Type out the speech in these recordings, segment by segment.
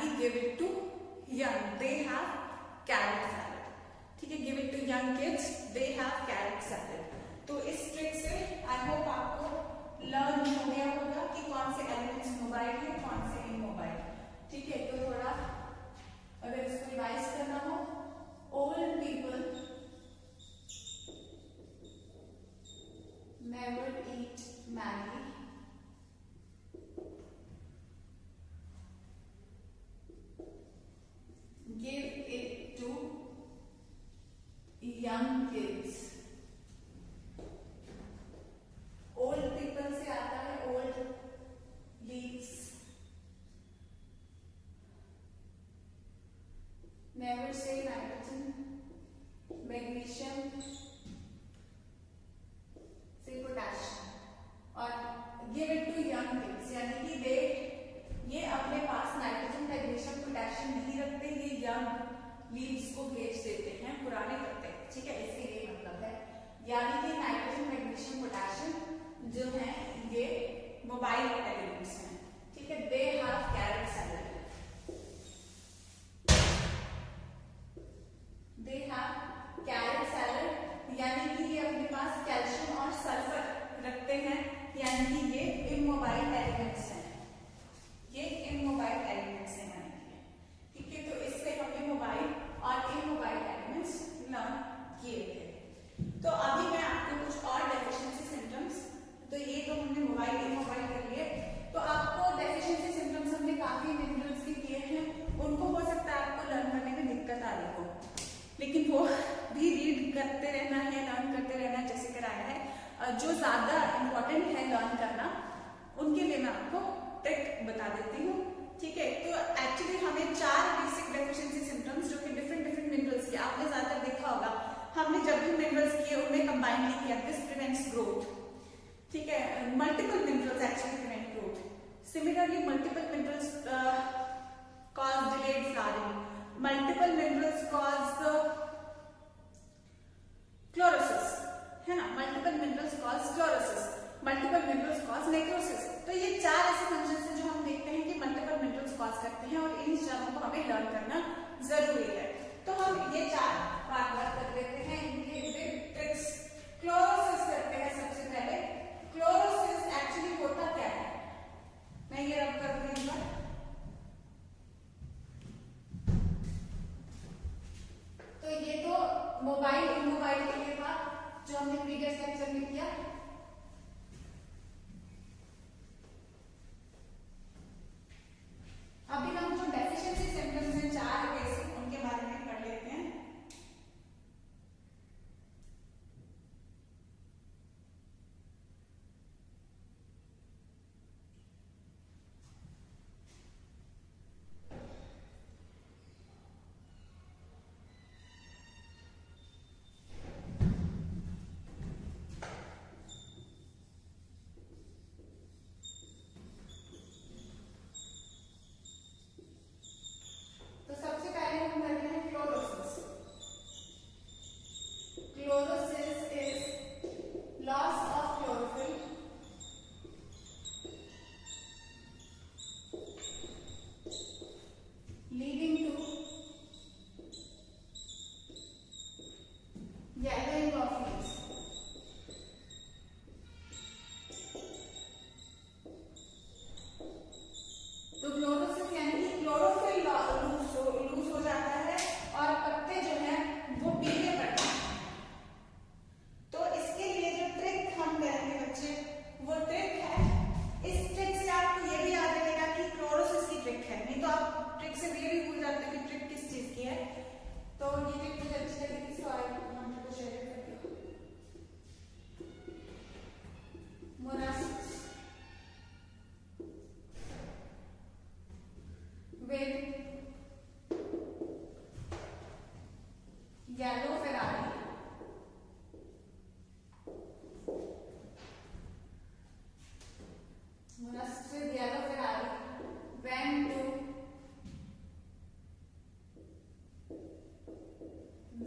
कि give it to young, they have carrot salad. ठीक है, give it to young kids, they have carrot salad. तो इस trick से आई होप आपको लर्न हो गया होगा कि कौन से एलिमेंट्स मोबाइल है, कौन से इमोबाइल। ठीक है, तो थोड़ा अगर इसको रिवाइज करना हो, old people never eat Maggi, give it to young kids। old people से आता है old leaves, never say nitrogen, magnesium से potassium, और give it to young kids यानी कि they ये अपने पास नाइट्रोजन, मैग्नीशियम, पोटेशियम नहीं रखते, ये यंग लीव्स को भेज देते हैं, पुराने पत्ते। ठीक है, इससे ये मतलब है, यानी कि नाइट्रोजन, मैग्नीशियम, पोटेशियम जो है ये मोबाइल एलिमेंट्स हैं। ठीक है, they have carrot salad, they have carrot salad यानी कि ये अपने पास कैल्शियम और सल्फर रखते हैं, यानी कि ये इमोबाइल एलिमेंट्स हैं, ये इमोबाइल एलिमेंट्स हैं यानी कि। ठीक है, तो इससे हमने मोबाइल और इमोबाइल एलिमेंट्स लर्न किए थे। तो अभी मैं आपको कुछ और डेफिशिएंसी सिम्टम्स, तो ये तो हमने मोबाइल इमोबाइल कर लिए, तो आपको डेफिशिएंसी सिम्टम्स हमने काफी मिनरल्स के किए हैं, उनको हो सकता है आपको लर्न करने में दिक्कत आ रही हो, लेकिन वो भी रीड करते रहना है, लर्न करते रहना है जैसे कराया है। जो ज्यादा इंपॉर्टेंट है लर्न करना, उनके लिए मैं आपको ट्रिक बता देती हूँ। ठीक है, तो एक्चुअली हमें 4 बेसिक डेफिशिएंसी सिम्टम्स जो कि डिफरेंट मिनरल्स के, आपने ज्यादातर देखा होगा हमने जब भी मिनरल्स किए उनमें कंबाइनली किया, दिस प्रिवेंट्स ग्रोथ। ठीक है, multiple minerals actually prevent growth, similarly multiple minerals cause delayed flowering, multiple minerals cause chlorosis, है ना, multiple minerals cause chlorosis, multiple minerals cause necrosis. तो ये 4 ऐसे फंक्शंस हैं जो हम देखते हैं कि मल्टीपल मिनरल्स कॉज करते हैं, और इन चारों को हमें लर्न करना जरूरी है। तो हम ये 4 बात कर लेते हैं, इनके विद ट्रिक्स। क्लोरोसिस करते हैं सबसे पहले। क्लोरोसिस एक्चुअली होता क्या है, मैं ये रब कर दूं एक बार। तो ये तो मोबाइल इमोबाइल के लिए था जो हमने प्रीवियस लेक्चर में किया। अभी हम जो डेफिशिएंसी सिम्टम्स हैं 4 बेसिक, उनके बारे में पढ़ लेते हैं।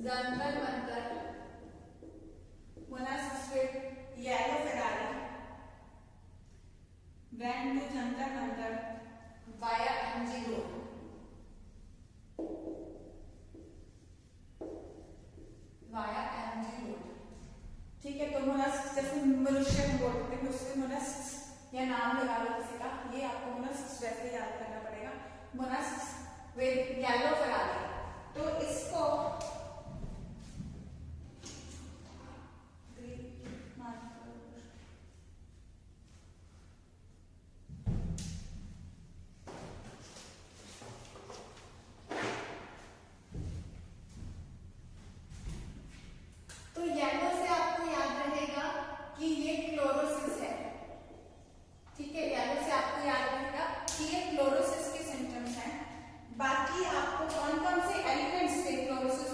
Jantar Mantar, मोनासिस with yellow Ferrari, went to Jantar Mantar via MG Road। या नाम लगा लो किसी का, ये आपको मोलस्क वैसे याद करना पड़ेगा, मोलस्क विद येलो फरारी। तो इसको तो येलो से आपको याद रहेगा कि ये क्लोरोसिस है, ठीक है, येलो से आपको याद रहेगा कि ये क्लोरोसिस के सिम्टम्स हैं। बाकी आपको कौन कौन से एलिमेंट्स से क्लोरोसिस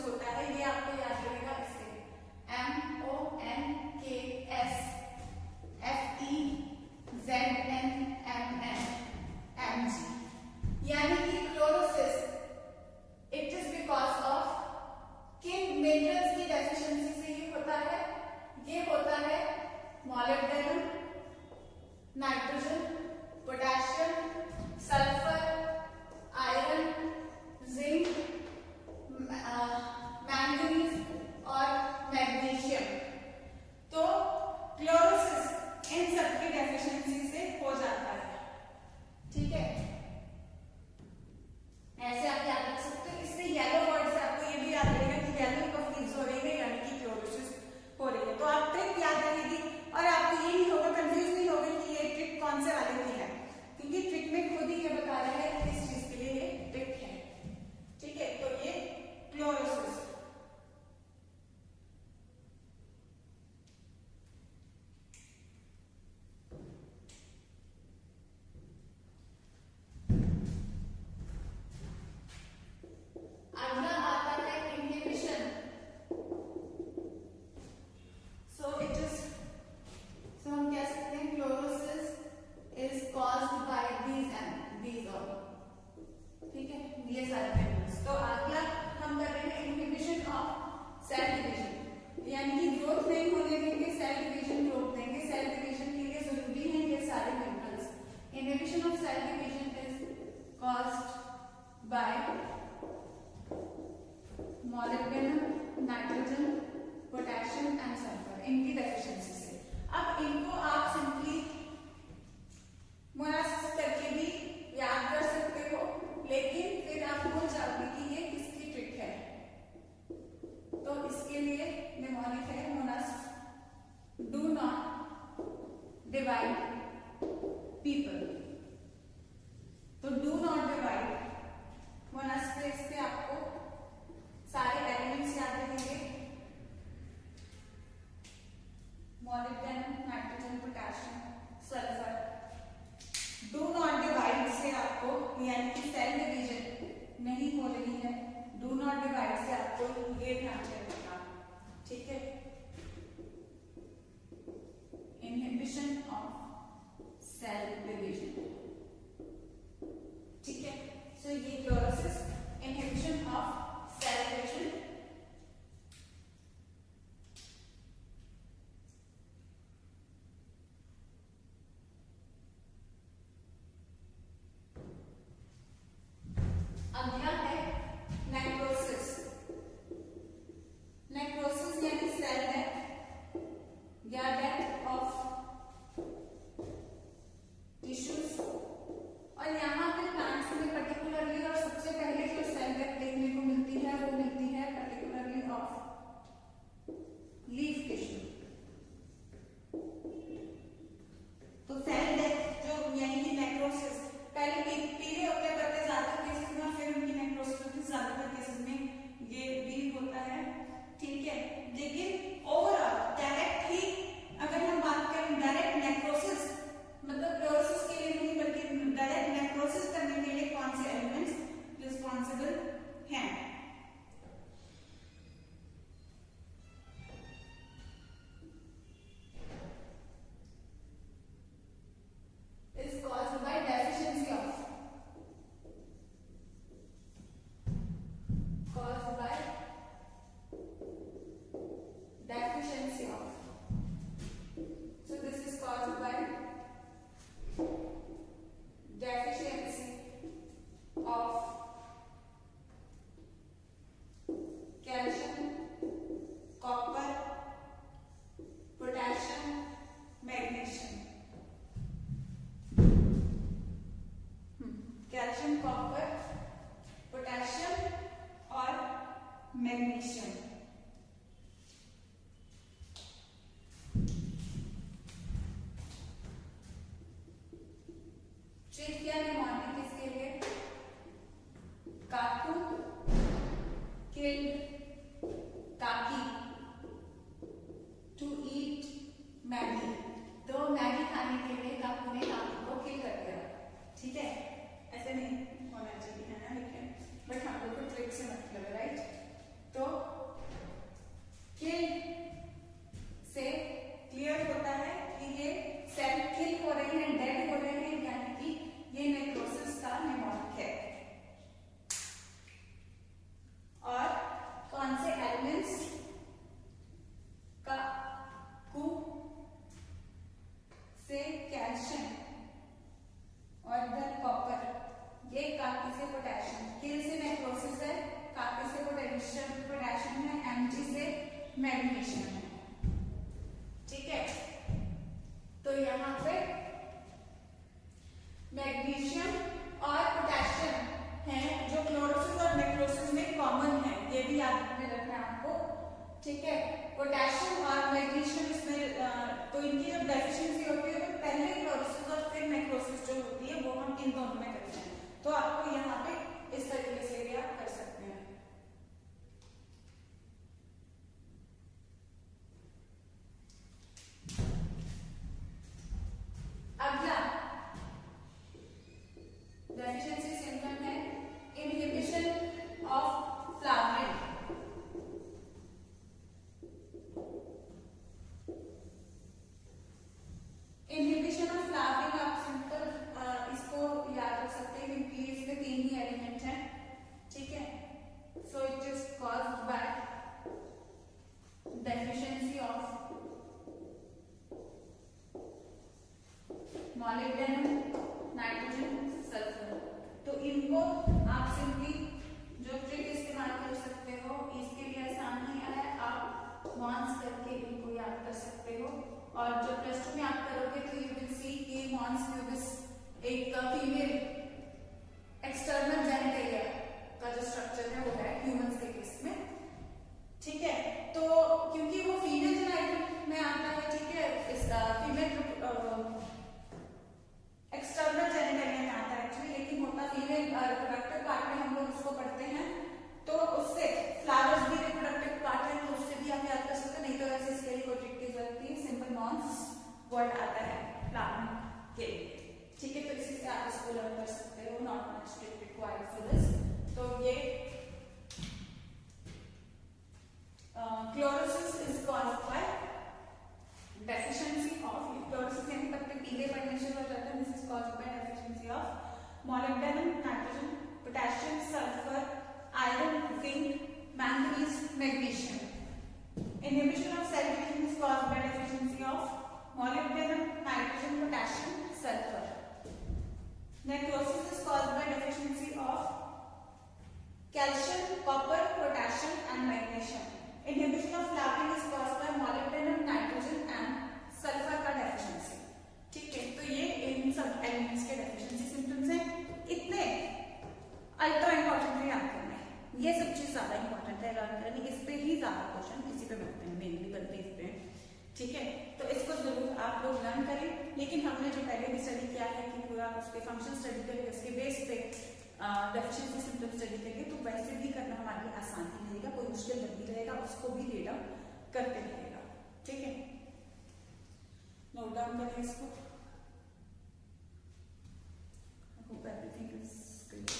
कॉपर, पोटेशियम और मैग्नीशियम। ट्रिक क्या निमोनिक किसके लिए? काकू किल्ड काकी टू ईट मैगी। तो मैगी खाने के लिए काकू ने काकी को किल कर दिया। ठीक है, ऐसे नहीं होना चाहिए है ना, लेकिन बट हम लोग को ट्रिक से मतलब है, राइट? तो किल से क्लियर होता है कि ये सेल किल हो रहे हैं, डेड हो रहे हैं, यानी कि ये नेक्रोसिस का निमोनिक है। और कौन से एलिमेंट्स का कू से कैल्शियम और इधर कॉपर, ये काकी से पोटेशियम, किल से नेक्रोसिस है, काकी से पोटेशियम है, एमजी से मैग्नीशियम है। ठीक है, तो यहाँ पे मैग्नीशियम और पोटेशियम है जो क्लोरोसिस और नेक्रोसिस में कॉमन है, ये भी याद में रखना है आपको। ठीक है, पोटेशियम और मैग्नीशियम इसमें तो इनकी जब डेफिशिएंसी होती है तो पहले क्लोरोसिस और फिर नेक्रोसिस जो होती है वो हम इन दोनों में करते हैं। तो आपको यहाँ पे इस तरीके से भी आप कर सकते हैं। अगला डेफिशिएंसी सिम्टम है inhibition of flowering. Inhibition of flowering आप सिंपल इसको याद रख सकते हैं क्योंकि इसमें 3 ही एलिमेंट हैं। ठीक है, so it is caused by deficiency of molybdenum, nitrogen, sulphur. तो इनको आप सिंपली जो ट्रिक इस्तेमाल कर सकते हो, इसके लिए आसान ही है, आप मॉन्स करके इनको याद कर सकते हो। और जब प्लस 2 में आप करोगे तो यू विल सी कि मॉन्स प्यूबिस एक फीमेल एक्सटर्नल जेनिटलिया का जो स्ट्रक्चर है वो है ह्यूमंस के केस में। ठीक है, तो क्योंकि वो फीमेल जेनिटल में आता है, ठीक है, इसका फीमेल एक्सटर्नल जेनिटलिया में आता है एक्चुअली, लेकिन होता फीमेल रिप्रोडक्टिव पार्ट में हम लोग उसको पढ़ते हैं, तो उससे फ्लावर्स भी रिप्रोडक्टिव पार्ट है, तो उससे भी आप याद कर सकते हैं। नहीं तो ऐसे इसके लिए कोई ट्रिक की जरूरत नहीं, सिंपल मॉन्स वर्ड आता है फ्लावर के लिए। ठीक है, तो इसी से आप इसको लर्न कर सकते हो, not much trick required for this. तो ये chlorosis is caused by deficiency of chlorosis, यानी पत्ते पीले पड़ने से हो जाता है। This is caused by deficiency of molybdenum, nitrogen, potassium, sulphur, iron, zinc, manganese, magnesium. Inhibition of cell division is caused by deficiency of molybdenum, nitrogen, potassium, sulfur. Necrosis is caused by deficiency of calcium, copper, potassium and magnesium. Inhibition of flowering is caused by molybdenum, nitrogen and sulfur का deficiency. ठीक है, तो ये इन सब elements के deficiency symptoms हैं। इतने ultra important है याद करना है, ये सब चीज ज्यादा इंपॉर्टेंट है लर्न करनी, इस पे ही ज्यादा क्वेश्चन इसी पे बनते हैं, मेनली बनते हैं इस पे। ठीक है, तो इसको जरूर आप लोग लर्न करें। लेकिन हमने जो पहले भी स्टडी किया है कि पूरा उसके फंक्शन स्टडी करेंगे, उसके बेस पे डेफिशिएंसी सिम्टम स्टडी करेंगे, तो वैसे भी करना हमारे लिए आसान ही रहेगा, कोई मुश्किल नहीं रहेगा, उसको भी रीड आउट करते रहेगा। ठीक है, नोट डाउन करें इसको। I hope everything is clear.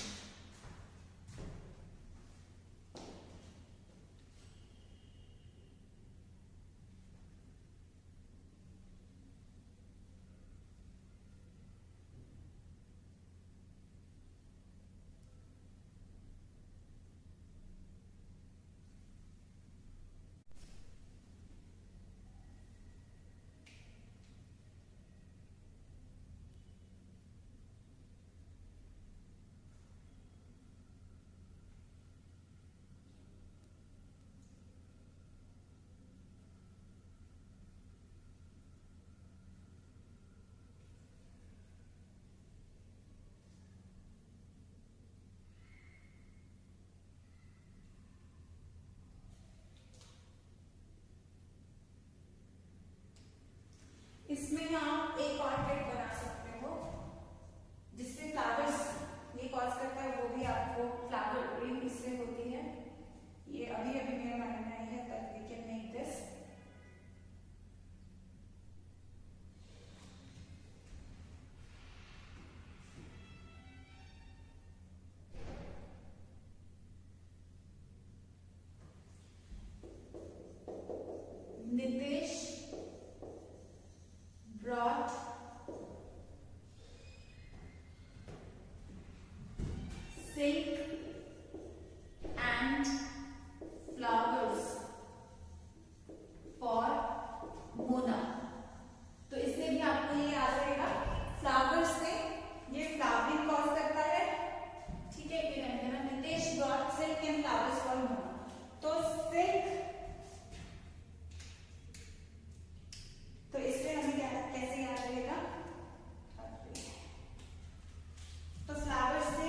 इसमें आप एक और ट्रिक बना सकते हो जिससे फ्लावर्स ये कॉज करता है, वो भी आपको फ्लावर रिंग इससे होती है। ये अभी अभी मेरे माइंड में आई है, but we can make this. Nitesh brought silk and flowers for Mona। तो इससे भी आपको ये याद रहेगा, फ्लावर्स से ये फ्लावरिंग कॉज करता है, ठीक है। ये रहने देना, Nitesh brought silk and flowers for Mona. तो सिल्क, तो इससे हमें क्या कैसे याद रहेगा, तो फ्लावर्स से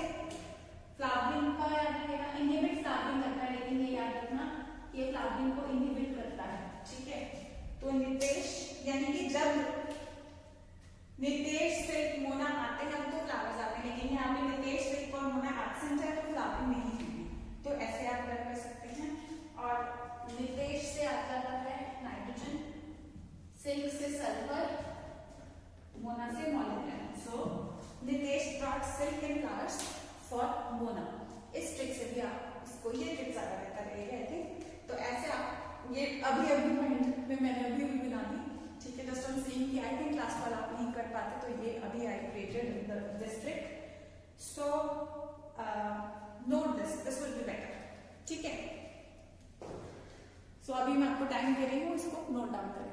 फ्लावरिंग का याद रहेगा, इनहिबिट फ्लावरिंग करता है, लेकिन ये याद रखना ये फ्लावरिंग को इनहिबिट करता है, ठीक है। तो नितेश यानी कि जब नितेश सिल्क मोना आते हैं तो फ्लावर्स आते हैं, लेकिन यहाँ पे नितेश सिल्क और मोना एब्सेंट है तो फ्लावरिंग नहीं है। तो ऐसे आप कर सकते हैं। और नितेश से आ जाता है नाइट्रोजन, सिल्क से सल्फर, मोना से molybdenum. So Nitesh brought silk and flowers for Mona. इस ट्रिक से भी आप इसको, ये ट्रिक ज्यादा बेहतर रहेगी आई थिंक। तो ऐसे आप ये अभी अभी माइंड में मैंने अभी भी बना दी, ठीक है। जस्ट ऑन सीइंग कि आई थिंक क्लास वाला आप नहीं कर पाते, तो ये अभी I created this trick. So note this will be better, ठीक है। सो अभी मैं आपको टाइम दे रही हूँ, इसको नोट डाउन करें।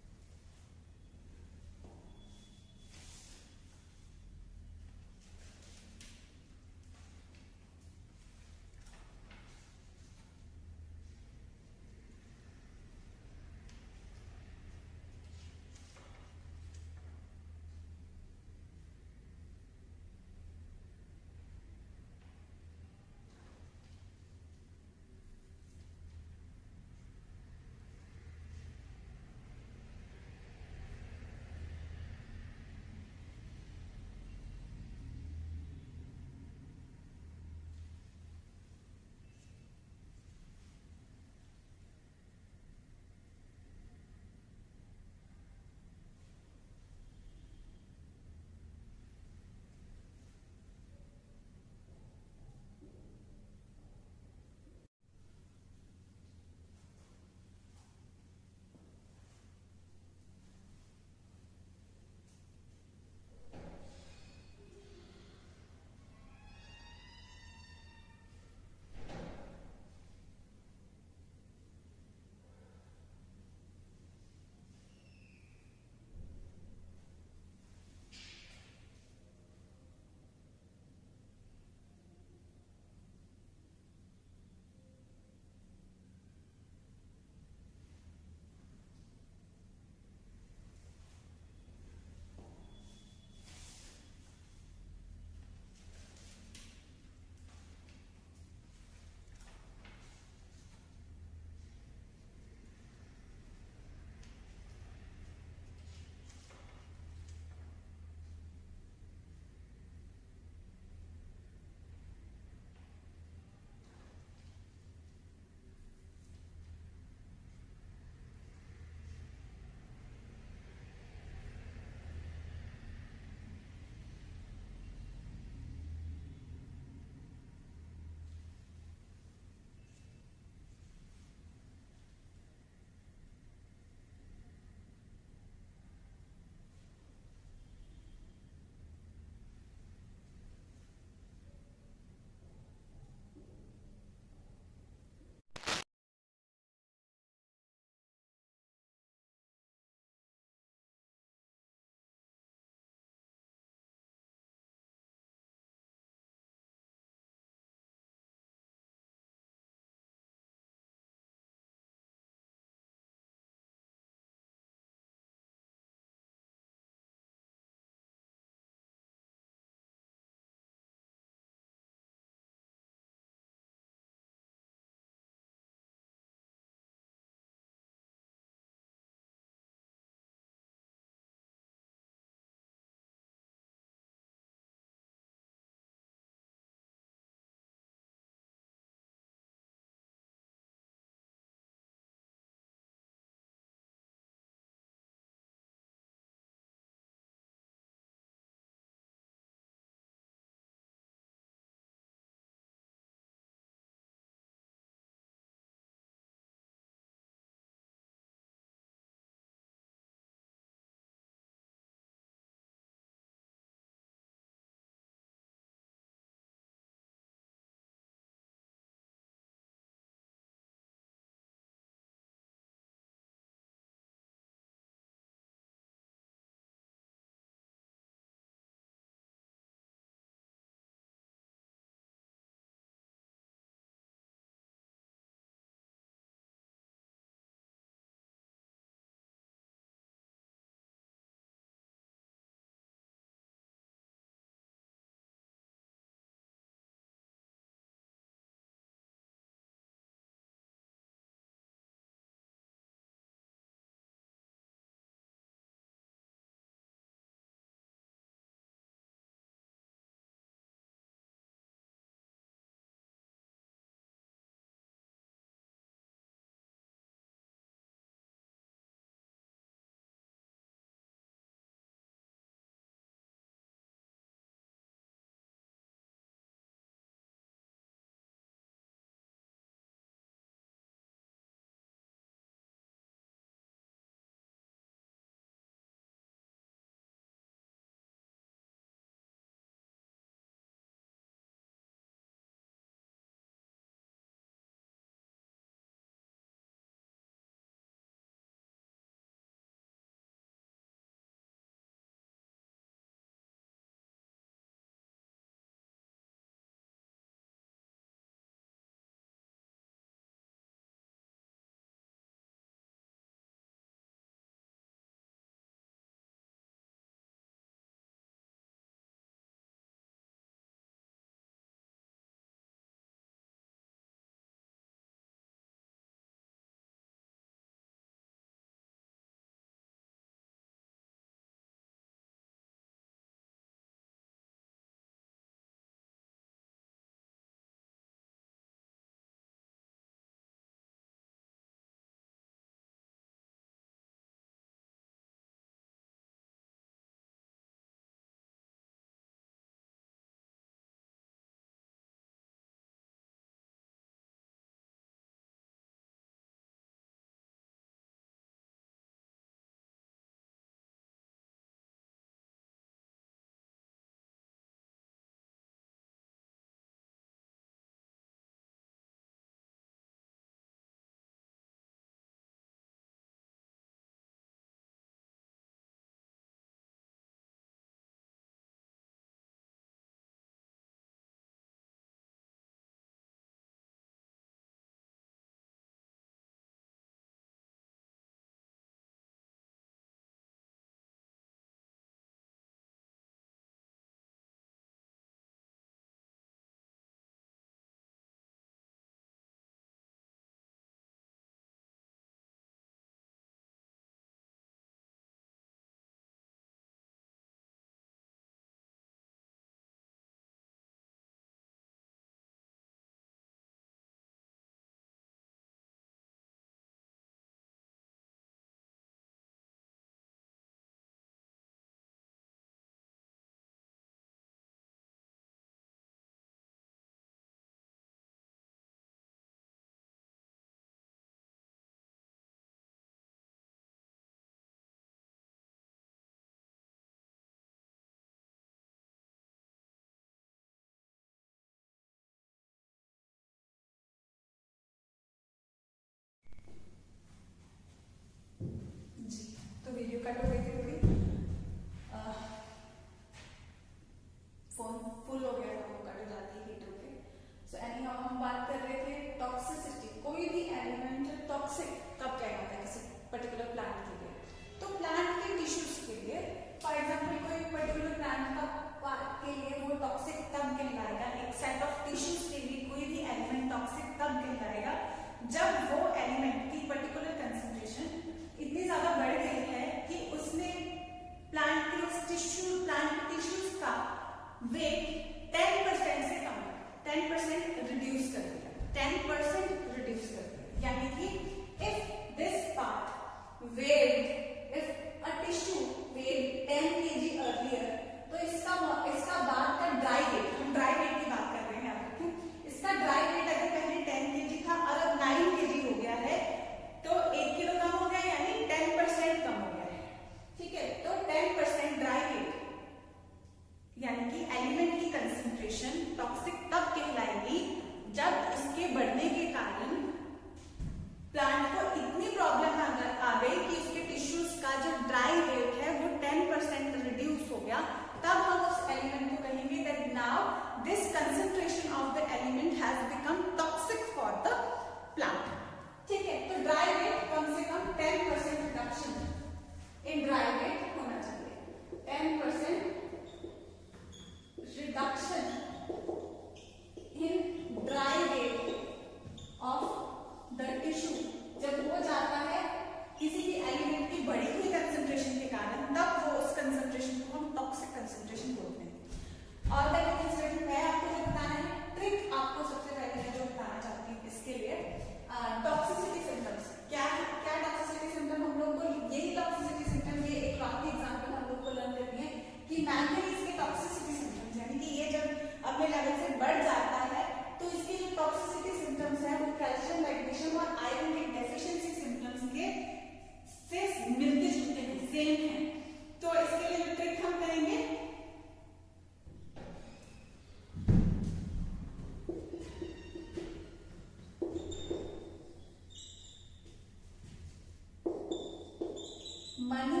मनु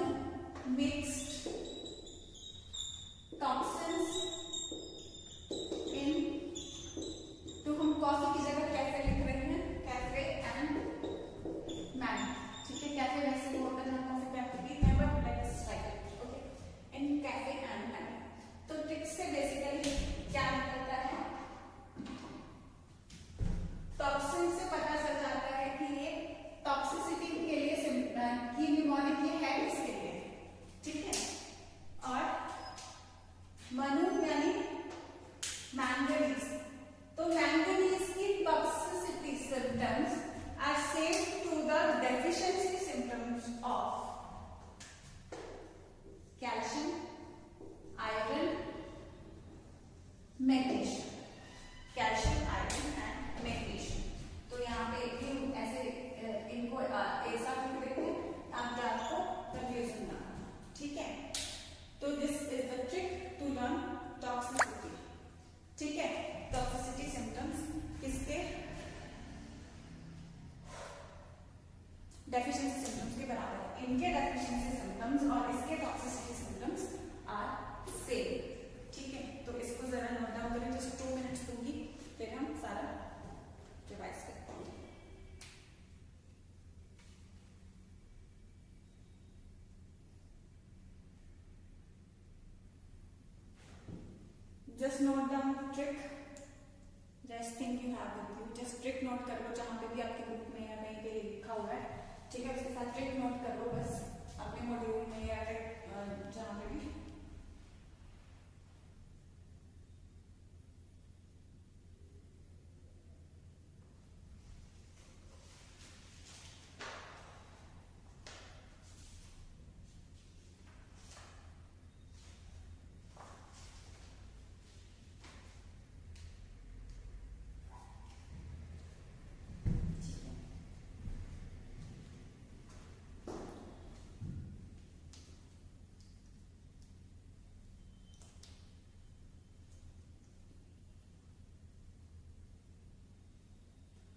मिक्स्ड टॉक्सिन्स इन, तो हम कॉफी की जगह कैफे लिख रहे हैं, कैफे एंड मैन, ठीक है। कैफे वैसे भी होता है जहाँ कॉफी पे आपको पीते हैं, but let's try it, okay. In cafe and man, तो ट्रिक से बेसिकली क्या निकलता है, टॉक्सिन से पता चल जाता है कि ये टॉक्सिसिटी के लिए की निमोनिक ये है किसके लिए, ठीक है। और मनु यानी मैंगनीज, तो मैंगनीज की toxicity symptoms are same to the deficiency symptoms of calcium, iron, magnesium, calcium, iron and magnesium. तो यहाँ पे एक ऐसे इनको ऐसा लिख देते हैं ताकि आपको कंफ्यूजन ना हो, ठीक है। तो this is the trick to learn toxicity, ठीक है। टॉक्सिसिटी सिम्टम्स किसके, डेफिशिएंसी सिम्टम्स के बराबर है। इनके डेफिशिएंसी सिम्टम्स और इसके टॉक्सिसिटी सिम्टम्स आर सेम, ठीक है। तो इसको जरा नोट डाउन करें, जस्ट 2 मिनट्स दूंगी, फिर हम सारा रिवाइज करते हैं। Just note down trick, just think you have with you, just trick note कर लो जहां पे भी आपकी बुक में या कहीं पे लिखा हुआ है, ठीक है। उसके साथ ट्रिक नोट कर लो बस अपने मॉड्यूल में या जहां पे भी।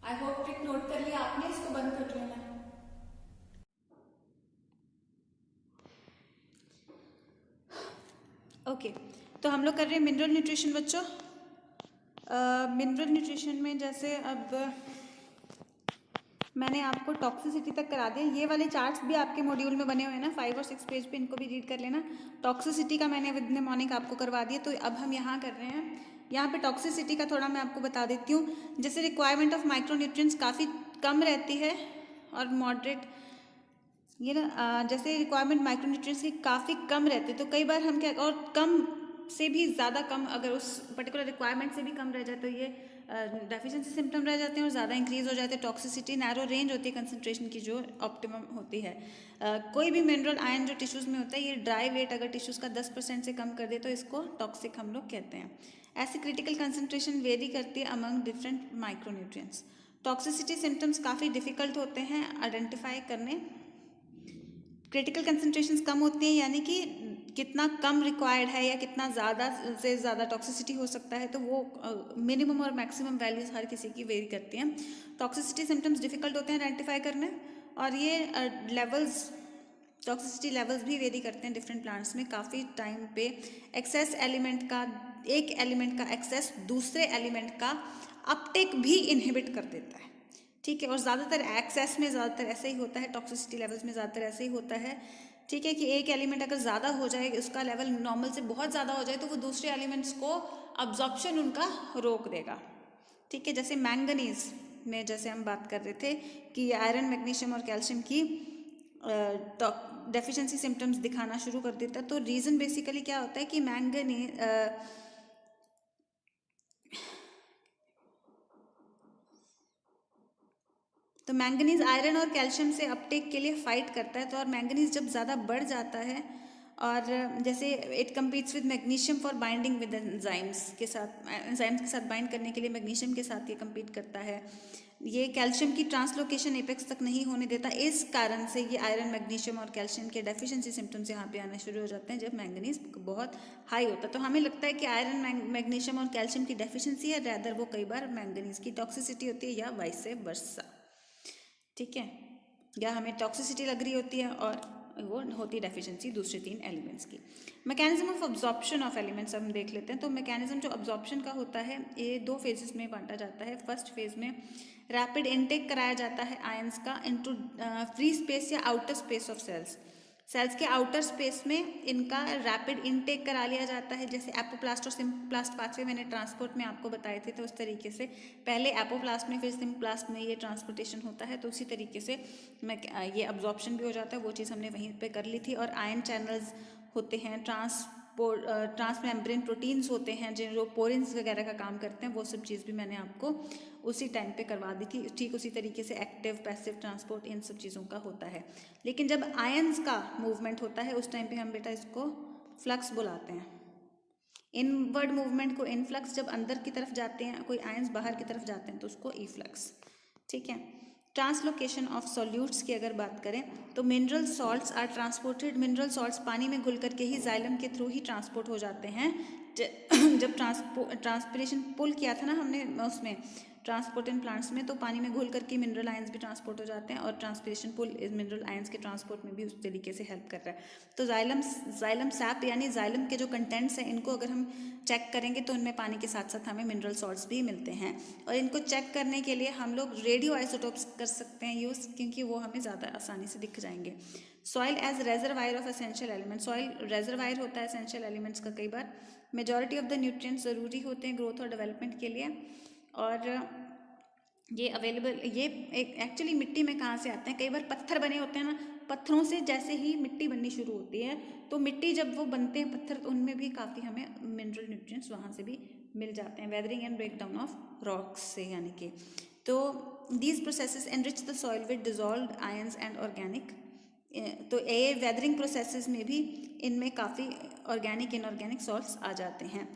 आई होप ट्रिक नोट कर लिया आपने, इसको बंद कर लेना। ओके, तो हम लोग कर रहे हैं मिनरल न्यूट्रिशन बच्चों। मिनरल न्यूट्रिशन में जैसे अब मैंने आपको टॉक्सिसिटी तक करा दिया, ये वाले चार्ट्स भी आपके मॉड्यूल में बने हुए हैं ना 5 और 6 पेज पे, इनको भी रीड कर लेना। टॉक्सिसिटी का मैंने विद निमोनिक आपको करवा दिया, तो अब हम यहाँ कर रहे हैं, यहाँ पे टॉक्सिसिटी का थोड़ा मैं आपको बता देती हूँ। जैसे रिक्वायरमेंट ऑफ माइक्रोन्यूट्रिएंट्स काफ़ी कम रहती है और मॉडरेट, ये ना जैसे रिक्वायरमेंट माइक्रोन्यूट्रिएंट्स की काफ़ी कम रहती है, तो कई बार हम क्या, और कम से भी ज़्यादा कम, अगर उस पर्टिकुलर रिक्वायरमेंट से भी कम रह जाए तो ये डेफिशिएंसी सिम्टम रह जाते हैं और ज़्यादा इंक्रीज हो जाते हैं। टॉक्सिसिटी नैरो रेंज होती है कंसंट्रेशन की जो ऑप्टिमम होती है। कोई भी मिनरल आयन जो टिश्यूज़ में होता है, ये ड्राई वेट अगर टिश्यूज़ का 10% से कम कर दे तो इसको टॉक्सिक हम लोग कहते हैं। ऐसी क्रिटिकल कंसंट्रेशन वेरी करती है among different micronutrients. Toxicity symptoms काफ़ी डिफिकल्ट होते हैं आइडेंटिफाई करने। क्रिटिकल कंसंट्रेशंस कम होती हैं, यानी कि कितना कम रिक्वायर्ड है या कितना ज़्यादा से ज़्यादा टॉक्सिसिटी हो सकता है, तो वो मिनिमम और मैक्सिमम वैल्यूज़ हर किसी की वेरी करती हैं। टॉक्सिसिटी सिम्टम्स डिफिकल्ट होते हैं आइडेंटिफाई करने, और ये लेवल्स, टॉक्सिसिटी लेवल्स भी वेरी करते हैं डिफरेंट प्लांट्स में काफ़ी टाइम पे। एक्सेस एलिमेंट का, एक एलिमेंट का एक्सेस दूसरे एलिमेंट का अपटेक भी इनहिबिट कर देता है, ठीक है। और ज़्यादातर एक्सेस में ज़्यादातर ऐसे ही होता है, टॉक्सिसिटी लेवल्स में ज़्यादातर ऐसे ही होता है, ठीक है, कि एक एलिमेंट अगर ज़्यादा हो जाए, उसका लेवल नॉर्मल से बहुत ज़्यादा हो जाए, तो वो दूसरे एलिमेंट्स को अब्जॉर्प्शन उनका रोक देगा, ठीक है। जैसे मैंगनीज में जैसे हम बात कर रहे थे कि आयरन, मैग्नीशियम और कैल्शियम की डेफिशिएंसी सिम्टम्स दिखाना शुरू कर देता है। तो रीज़न बेसिकली क्या होता है कि मैंगनीज तो मैंगनीज आयरन और कैल्शियम से अपटेक के लिए फाइट करता है, तो और मैंगनीज जब ज़्यादा बढ़ जाता है, और जैसे it competes with magnesium for binding with enzymes के साथ बाइंड करने के लिए मैग्नीशियम के साथ ये कम्पीट करता है। ये कैल्शियम की ट्रांसलोकेशन एपेक्स तक नहीं होने देता, इस कारण से ये आयरन, मैग्नीशियम और कैल्शियम के डेफिशिएंसी सिम्टम्स यहाँ पे आने शुरू हो जाते हैं जब मैंगनीज बहुत हाई होता है। तो हमें लगता है कि आयरन, मैग्नीशियम और कैल्शियम की डेफिशिएंसी है, रैदर वो कई बार मैंगनीज की टॉक्सिसिटी होती है या वाइस वर्सा, ठीक है, या हमें टॉक्सिसिटी लग रही होती है और वो होती है डेफिशिएंसी दूसरे 3 एलिमेंट्स की। Mechanism of absorption of elements हम देख लेते हैं। तो मैकेनिज्म जो अब्जॉर्प्शन का होता है ये 2 फेजेस में बांटा जाता है। फर्स्ट फेज में रैपिड इनटेक कराया जाता है आयंस का इनटू फ्री स्पेस या आउटर स्पेस ऑफ सेल्स के आउटर स्पेस में इनका रैपिड इनटेक करा लिया जाता है। जैसे एपोप्लास्ट और सिम्प्लास्ट पाथवे मैंने ट्रांसपोर्ट में आपको बताए थे, तो उस तरीके से पहले एपोप्लास्ट में फिर सिम्प्लास्ट में ये ट्रांसपोर्टेशन होता है। तो उसी तरीके से ये अब्जॉर्प्शन भी हो जाता है, वो चीज़ हमने वहीं पे कर ली थी। और आयन चैनल्स होते हैं, ट्रांसमेम्ब्रेन प्रोटीन्स होते हैं जो पोरिन्स वगैरह का काम करते हैं, वो सब चीज़ भी मैंने आपको उसी टाइम पे करवा दी थी। ठीक उसी तरीके से एक्टिव पैसिव ट्रांसपोर्ट इन सब चीज़ों का होता है। लेकिन जब आयंस का मूवमेंट होता है उस टाइम पे हम बेटा इसको फ्लक्स बुलाते हैं। इनवर्ड मूवमेंट को इनफ्लक्स, जब अंदर की तरफ जाते हैं कोई आयंस बाहर की तरफ जाते हैं तो उसको ईफ्लक्स। ठीक है। ट्रांसलोकेशन ऑफ सॉल्यूट्स की अगर बात करें तो mineral salts are transported. Mineral salts पानी में घुल करके ही जाइलम के थ्रू ही ट्रांसपोर्ट हो जाते हैं। जब ट्रांसपिरेशन पुल किया था ना हमने उसमें ट्रांसपोर्टेंट प्लांट्स में, तो पानी में घुल करके मिनरल आयंस भी ट्रांसपोर्ट हो जाते हैं और ट्रांसपिरेशन पुल मिनरल आयंस के ट्रांसपोर्ट में भी उस तरीके से हेल्प कर रहा है। तो जाइलम सैप यानी जाइलम के जो कंटेंट्स हैं इनको अगर हम चेक करेंगे तो इनमें पानी के साथ साथ हमें मिनरल सॉल्ट्स भी मिलते हैं। और इनको चेक करने के लिए हम लोग रेडियो आइसोटोप्स कर सकते हैं यूज़, क्योंकि वो हमें ज़्यादा आसानी से दिख जाएंगे। Soil as reservoir of essential elements. Soil reservoir होता है एसेंशियल एलिमेंट्स का। कई बार मेजॉरिटी ऑफ द न्यूट्रिएंट्स ज़रूरी होते हैं ग्रोथ और डेवलपमेंट के लिए। और ये अवेलेबल ये एक एक्चुअली मिट्टी में कहाँ से आते हैं, कई बार पत्थर बने होते हैं ना, पत्थरों से जैसे ही मिट्टी बननी शुरू होती है तो मिट्टी जब वो बनते हैं पत्थर तो उनमें भी काफ़ी हमें मिनरल न्यूट्रिएंट्स वहाँ से भी मिल जाते हैं, weathering and breakdown of rocks से यानी कि। तो these processes enrich the soil with dissolved ions and organic. तो ये वेदरिंग प्रोसेसेस में भी इनमें काफ़ी ऑर्गेनिक इनऑर्गेनिक सॉल्ट्स आ जाते हैं।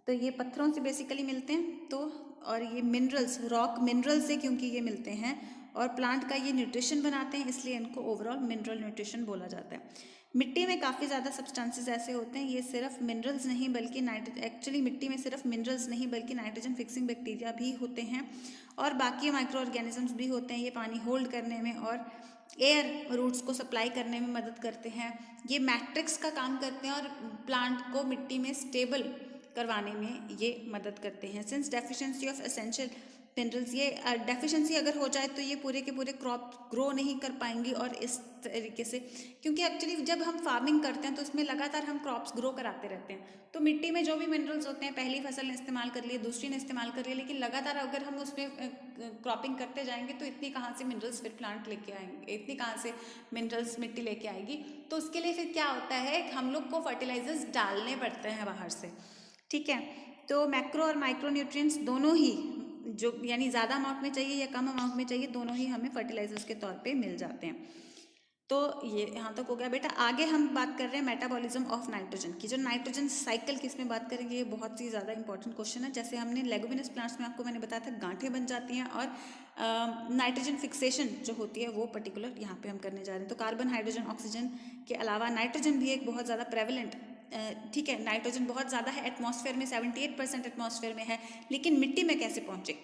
तो ये पत्थरों से बेसिकली मिलते हैं। तो और ये मिनरल्स रॉक मिनरल से क्योंकि ये मिलते हैं और प्लांट का ये न्यूट्रिशन बनाते हैं, इसलिए इनको ओवरऑल मिनरल न्यूट्रिशन बोला जाता है। मिट्टी में काफ़ी ज़्यादा सब्सटेंसेस ऐसे होते हैं, ये सिर्फ मिनरल्स नहीं बल्कि एक्चुअली मिट्टी में सिर्फ मिनरल्स नहीं बल्कि नाइट्रोजन फिक्सिंग बैक्टीरिया भी होते हैं और बाकी माइक्रो ऑर्गेनिजम्स भी होते हैं। ये पानी होल्ड करने में और एयर रूट्स को सप्लाई करने में मदद करते हैं। ये मैट्रिक्स का काम करते हैं और प्लांट को मिट्टी में स्टेबल करवाने में ये मदद करते हैं। Since deficiency of essential minerals, ये डेफिशिएंसी अगर हो जाए तो ये पूरे के पूरे क्रॉप ग्रो नहीं कर पाएंगी। और इस तरीके से क्योंकि एक्चुअली जब हम फार्मिंग करते हैं तो उसमें लगातार हम क्रॉप्स ग्रो कराते रहते हैं, तो मिट्टी में जो भी मिनरल्स होते हैं पहली फसल ने इस्तेमाल कर लिए, दूसरी ने इस्तेमाल कर लिया, लेकिन लगातार अगर हम उसमें क्रॉपिंग करते जाएंगे तो इतनी कहाँ से मिनरल्स फिर प्लांट लेके आएंगे, इतनी कहाँ से मिनरल्स मिट्टी लेके आएगी। तो उसके लिए फिर क्या होता है, हम लोग को फर्टिलाइजर्स डालने पड़ते हैं बाहर से। ठीक है। तो मैक्रो और माइक्रो न्यूट्रिएंट्स दोनों ही जो यानी ज़्यादा अमाउंट में चाहिए या कम अमाउंट में चाहिए, दोनों ही हमें फर्टिलाइजर्स के तौर पे मिल जाते हैं। तो ये यहाँ तक हो गया बेटा। आगे हम बात कर रहे हैं मेटाबॉलिज्म ऑफ नाइट्रोजन की। जो नाइट्रोजन साइकिल की इसमें बात करेंगे, ये बहुत ही ज़्यादा इंपॉर्टेंट क्वेश्चन है। जैसे हमने लेगुमिनस प्लांट्स में आपको मैंने बताया था गांठें बन जाती हैं और नाइट्रोजन फिक्सेशन जो होती है वो पर्टिकुलर यहाँ पे हम करने जा रहे हैं। तो कार्बन हाइड्रोजन ऑक्सीजन के अलावा नाइट्रोजन भी एक बहुत ज़्यादा प्रेवलेंट, ठीक है, नाइट्रोजन बहुत ज़्यादा है एटमॉस्फेयर में, 78% एटमॉस्फेयर में है, लेकिन मिट्टी में कैसे पहुँचे,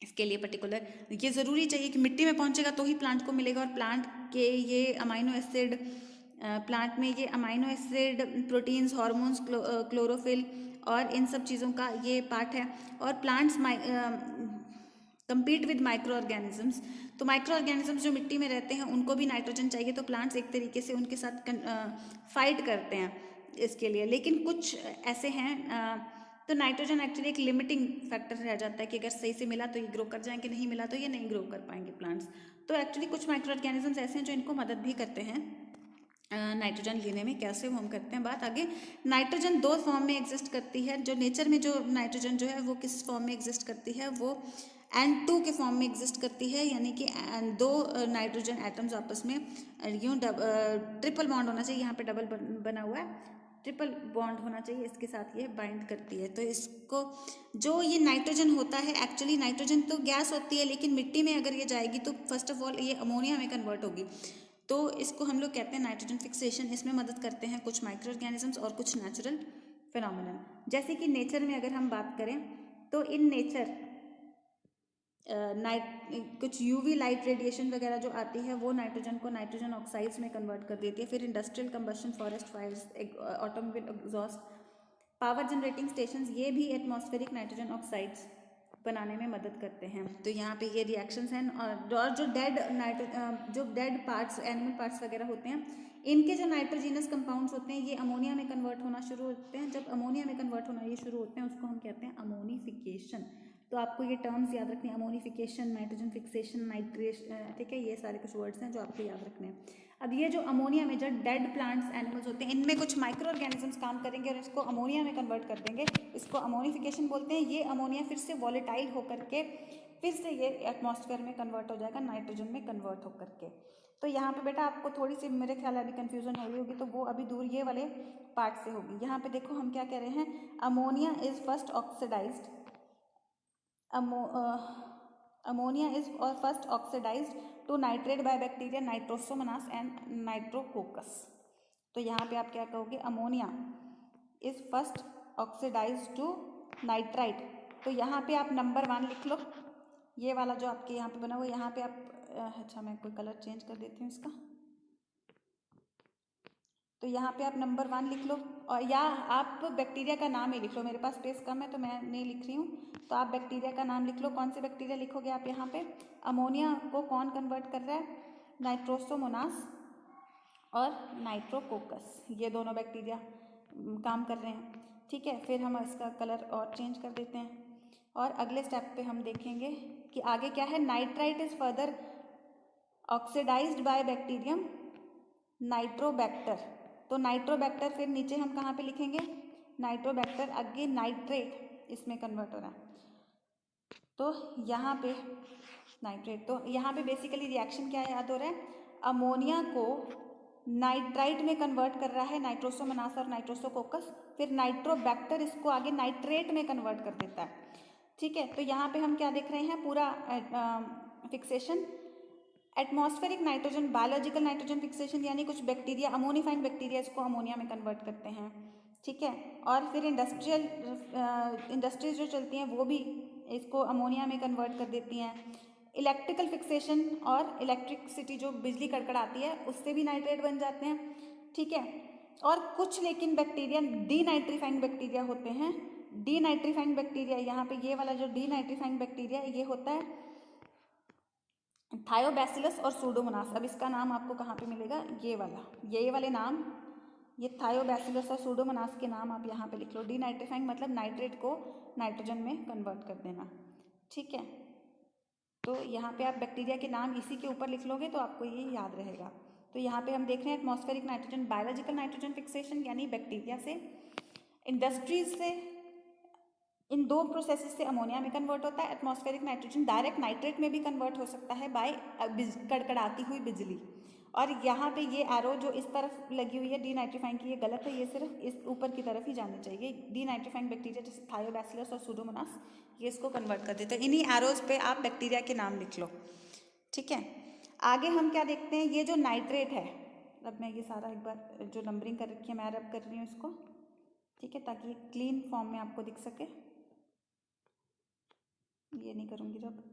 इसके लिए पर्टिकुलर ये ज़रूरी चाहिए कि मिट्टी में पहुँचेगा तो ही प्लांट को मिलेगा। और प्लांट के ये अमाइनो एसिड, प्लांट में ये amino acid, proteins, hormones, chlorophyll और इन सब चीज़ों का ये पार्ट है। और plants compete with micro organisms. तो माइक्रो ऑर्गेनिजम्स जो मिट्टी में रहते हैं उनको भी नाइट्रोजन चाहिए, तो प्लांट्स एक तरीके से उनके साथ फाइट करते हैं इसके लिए। लेकिन कुछ ऐसे हैं तो नाइट्रोजन एक्चुअली एक लिमिटिंग फैक्टर रह जाता है कि अगर सही से मिला तो ये ग्रो कर जाएंगे, नहीं मिला तो ये नहीं ग्रो कर पाएंगे प्लांट्स। तो एक्चुअली कुछ माइक्रो ऑर्गेनिजम्स ऐसे हैं जो इनको मदद भी करते हैं नाइट्रोजन लेने में। कैसे वो हम करते हैं बात आगे। नाइट्रोजन 2 फॉर्म में एग्जिस्ट करती है। जो नेचर में जो नाइट्रोजन जो है वो किस फॉर्म में एग्जिस्ट करती है, वो N2 के फॉर्म में एग्जिस्ट करती है, यानी कि 2 नाइट्रोजन एटम्स आपस में यूँ ट्रिपल बॉन्ड होना चाहिए, यहाँ पे डबल बना हुआ है, ट्रिपल बॉन्ड होना चाहिए, इसके साथ ये बाइंड करती है। तो इसको जो ये नाइट्रोजन होता है, एक्चुअली नाइट्रोजन तो गैस होती है, लेकिन मिट्टी में अगर ये जाएगी तो फर्स्ट ऑफ ऑल ये अमोनिया में कन्वर्ट होगी। तो इसको हम लोग कहते हैं नाइट्रोजन फिक्सेशन। इसमें मदद करते हैं कुछ माइक्रो ऑर्गेनिजम्स और कुछ नेचुरल फिनोमिनन। जैसे कि नेचर में अगर हम बात करें तो इन नेचर कुछ यूवी लाइट रेडिएशन वगैरह जो आती है वो नाइट्रोजन को नाइट्रोजन ऑक्साइड्स में कन्वर्ट कर देती है। फिर industrial combustion, forest fires, automobile exhaust, power generating stations, ये भी एटमॉस्फेरिक नाइट्रोजन ऑक्साइड्स बनाने में मदद करते हैं। तो यहाँ पे ये रिएक्शंस हैं। और जो डेड पार्ट्स, एनिमल पार्ट्स वगैरह होते हैं, इनके जो नाइट्रोजीनस कंपाउंड्स होते हैं ये अमोनिया में कन्वर्ट होना शुरू होते हैं। जब अमोनिया में कन्वर्ट होना ये शुरू होते हैं उसको हम कहते हैं अमोनिफिकेशन। तो आपको ये टर्म्स याद रखने हैं, अमोनिफिकेशन, नाइट्रोजन फिक्सेशन, नाइट्रेशन, ठीक है, ये सारे कुछ वर्ड्स हैं जो आपको याद रखने हैं। अब ये जो अमोनिया में जो डेड प्लांट्स, एनिमल्स होते हैं, इनमें कुछ माइक्रो ऑर्गेनिजम्स काम करेंगे और इसको अमोनिया में कन्वर्ट कर देंगे। इसको अमोनिफिकेशन बोलते हैं। ये अमोनिया फिर से वॉलेटाइल होकर के फिर से ये एटमॉस्फेयर में कन्वर्ट हो जाएगा, नाइट्रोजन में कन्वर्ट होकर के। तो यहाँ पे बेटा आपको थोड़ी सी मेरे ख्याल अभी कन्फ्यूजन हो रही होगी, तो वो अभी दूर ये वाले पार्ट से होगी। यहाँ पे देखो हम क्या कह रहे हैं, ammonia is first oxidised, ammonia is first oxidized to nitrate by bacteria nitrosomonas and nitrococcus। तो यहाँ पे आप क्या कहोगे, ammonia is first oxidised to nitrite. तो यहाँ पे आप नंबर 1 लिख लो, ये वाला जो आपके यहाँ पे बना हुआ, यहाँ पे आप अच्छा मैं कोई कलर चेंज कर देती हूँ इसका। तो यहाँ पे आप नंबर 1 लिख लो, और या आप बैक्टीरिया का नाम ही लिख लो। मेरे पास स्पेस कम है तो मैं नहीं लिख रही हूँ, तो आप बैक्टीरिया का नाम लिख लो। कौन से बैक्टीरिया लिखोगे आप यहाँ पे? अमोनिया को कौन कन्वर्ट कर रहा है? नाइट्रोसोमोनास और नाइट्रोकोकस, ये दोनों बैक्टीरिया काम कर रहे हैं। ठीक है, फिर हम इसका कलर और चेंज कर देते हैं और अगले स्टेप पे हम देखेंगे कि आगे क्या है। Nitrite is further oxidised by bacterium Nitrobacter. तो नाइट्रोबैक्टर फिर नीचे हम कहाँ पे लिखेंगे? नाइट्रोबैक्टर अगेन नाइट्रेट इसमें कन्वर्ट हो रहा है, तो यहाँ पे नाइट्रेट। तो यहाँ पे बेसिकली रिएक्शन क्या याद हो रहा है? अमोनिया को नाइट्राइट में कन्वर्ट कर रहा है नाइट्रोसोमोनास और नाइट्रोसोकोकस, फिर नाइट्रोबैक्टर इसको आगे नाइट्रेट में कन्वर्ट कर देता है। ठीक है, तो यहाँ पे हम क्या देख रहे हैं? पूरा fixation atmospheric nitrogen, biological nitrogen fixation, यानी कुछ बैक्टीरिया, अमोनिफाइंग बैक्टीरिया इसको अमोनिया में कन्वर्ट करते हैं। ठीक है, और फिर इंडस्ट्रीज जो चलती हैं वो भी इसको अमोनिया में कन्वर्ट कर देती हैं। इलेक्ट्रिकल फिक्सेशन और इलेक्ट्रिसिटी जो बिजली कड़कड़ाती है उससे भी नाइट्रेट बन जाते हैं। ठीक है, और कुछ लेकिन बैक्टीरिया डीनाइट्रीफाइंग बैक्टीरिया होते हैं। डीनाइट्रीफाइंग बैक्टीरिया, यहाँ पे ये वाला जो डीनाइट्रीफाइंग बैक्टीरिया ये होता है थायोबैसिलस और सूडोमोनास। अब इसका नाम आपको कहाँ पे मिलेगा? ये वाले नाम, ये थायोबैसिलस और सूडोमोनास के नाम आप यहाँ पे लिख लो। डीनाइट्रीफाइंग मतलब नाइट्रेट को नाइट्रोजन में कन्वर्ट कर देना। ठीक है, तो यहाँ पे आप बैक्टीरिया के नाम इसी के ऊपर लिख लोगे तो आपको ये याद रहेगा। तो यहाँ पे हम देख रहे हैं atmospheric nitrogen, biological nitrogen fixation यानी बैक्टीरिया से, इंडस्ट्रीज से, इन दो प्रोसेसेस से अमोनिया में कन्वर्ट होता है। एटमॉस्फेरिक नाइट्रोजन डायरेक्ट नाइट्रेट में भी कन्वर्ट हो सकता है बाय कड़कड़ाती हुई बिजली। और यहाँ पे ये एरो जो इस तरफ लगी हुई है डीनाइट्रीफाइंग की, ये गलत है, ये सिर्फ इस ऊपर की तरफ ही जानी चाहिए। डीनाइट्रीफाइंग बैक्टीरिया जैसे थायोबैसिलस और सूडोमोनास ये इसको कन्वर्ट कर देते हैं। इन्हीं एरोज पे आप बैक्टीरिया के नाम लिख लो। ठीक है, आगे हम क्या देखते हैं? ये जो नाइट्रेट है, अब मैं ये सारा एक बार जो नंबरिंग कर रखी है मैं रब कर रही हूँ इसको, ठीक है, ताकि क्लीन फॉर्म में आपको दिख सके। ये नहीं करूँगी रब।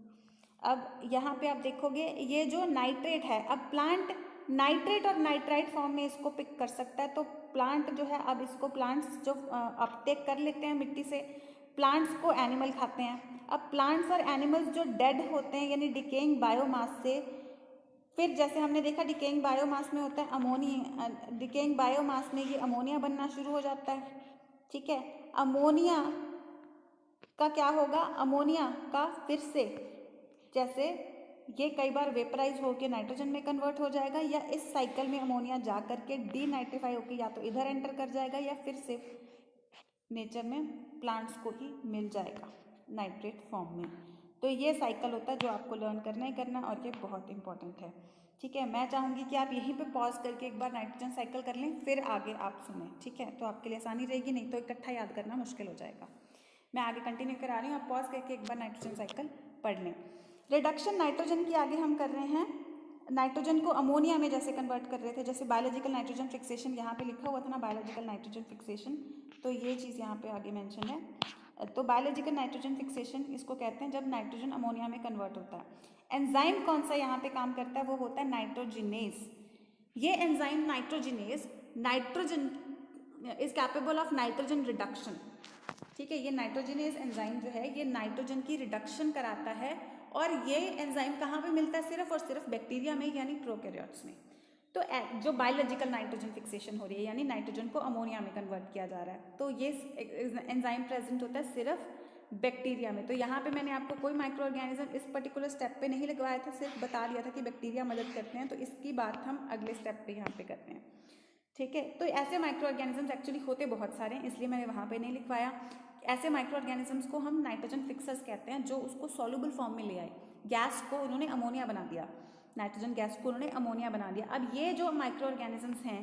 अब यहाँ पे आप देखोगे ये जो नाइट्रेट है, अब प्लांट नाइट्रेट और नाइट्राइट फॉर्म में इसको पिक कर सकता है। तो प्लांट जो है, अब इसको प्लांट्स जो अपटेक कर लेते हैं मिट्टी से, प्लांट्स को एनिमल खाते हैं। अब प्लांट्स और एनिमल्स जो डेड होते हैं यानी डिकेइंग बायोमास से, फिर जैसे हमने देखा डिकेइंग बायोमास में होता है अमोनिया, डिकेइंग बायोमास में ये अमोनिया बनना शुरू हो जाता है। ठीक है, अमोनिया का क्या होगा? अमोनिया का फिर से जैसे ये कई बार वेपराइज होकर नाइट्रोजन में कन्वर्ट हो जाएगा, या इस साइकिल में अमोनिया जा करके डीनाइट्रीफाई होकर या तो इधर एंटर कर जाएगा या फिर से नेचर में प्लांट्स को ही मिल जाएगा नाइट्रेट फॉर्म में। तो ये साइकिल होता है जो आपको लर्न करना ही करना, और ये बहुत इंपॉर्टेंट है। ठीक है, मैं चाहूँगी कि आप यहीं पे पॉज करके एक बार नाइट्रोजन साइकिल कर लें, फिर आगे आप सुनें। ठीक है, तो आपके लिए आसानी रहेगी, नहीं तो इकट्ठा याद करना मुश्किल हो जाएगा। मैं आगे कंटिन्यू करा रही हूँ, आप पॉज करके एक बार नाइट्रोजन साइकिल पढ़ लें। रिडक्शन नाइट्रोजन की आगे हम कर रहे हैं। नाइट्रोजन को अमोनिया में जैसे कन्वर्ट कर रहे थे, जैसे बायोलॉजिकल नाइट्रोजन फिक्सेशन यहाँ पे लिखा हुआ था ना, बायोलॉजिकल नाइट्रोजन फिक्सेशन, तो ये चीज़ यहाँ पे आगे मेंशन है। तो बायोलॉजिकल नाइट्रोजन फिक्सेशन इसको कहते हैं जब नाइट्रोजन अमोनिया में कन्वर्ट होता है। एंजाइम कौन सा यहाँ पे काम करता है, वो होता है नाइट्रोजिनेज। ये enzyme nitrogenase nitrogen is capable of nitrogen reduction. ठीक है, ये नाइट्रोजिनेज एंजाइम जो है ये नाइट्रोजन की रिडक्शन कराता है, और ये एंजाइम कहाँ पे मिलता है, सिर्फ और सिर्फ बैक्टीरिया में यानी प्रोकैरियोट्स में। तो जो बायोलॉजिकल नाइट्रोजन फिक्सेशन हो रही है यानी नाइट्रोजन को अमोनिया में कन्वर्ट किया जा रहा है, तो ये एंजाइम प्रेजेंट होता है सिर्फ बैक्टीरिया में। तो यहाँ पे मैंने आपको कोई माइक्रो ऑर्गेनिज्म इस पर्टिकुलर स्टेप पे नहीं लगवाया था, सिर्फ बता दिया था कि बैक्टीरिया मदद करते हैं, तो इसकी बात हम अगले स्टेप पे यहाँ पे करते हैं। ठीक है, तो ऐसे माइक्रो ऑर्गेनिजम्स एक्चुअली होते बहुत सारे हैं, इसलिए मैंने वहाँ पे नहीं लिखवाया। ऐसे माइक्रो ऑर्गेनिजम्स को हम नाइट्रोजन फिक्सर्स कहते हैं, जो उसको सॉल्युबल फॉर्म में ले आए। गैस को उन्होंने अमोनिया बना दिया, नाइट्रोजन गैस को उन्होंने अमोनिया बना दिया। अब ये जो माइक्रो ऑर्गेनिजम्स हैं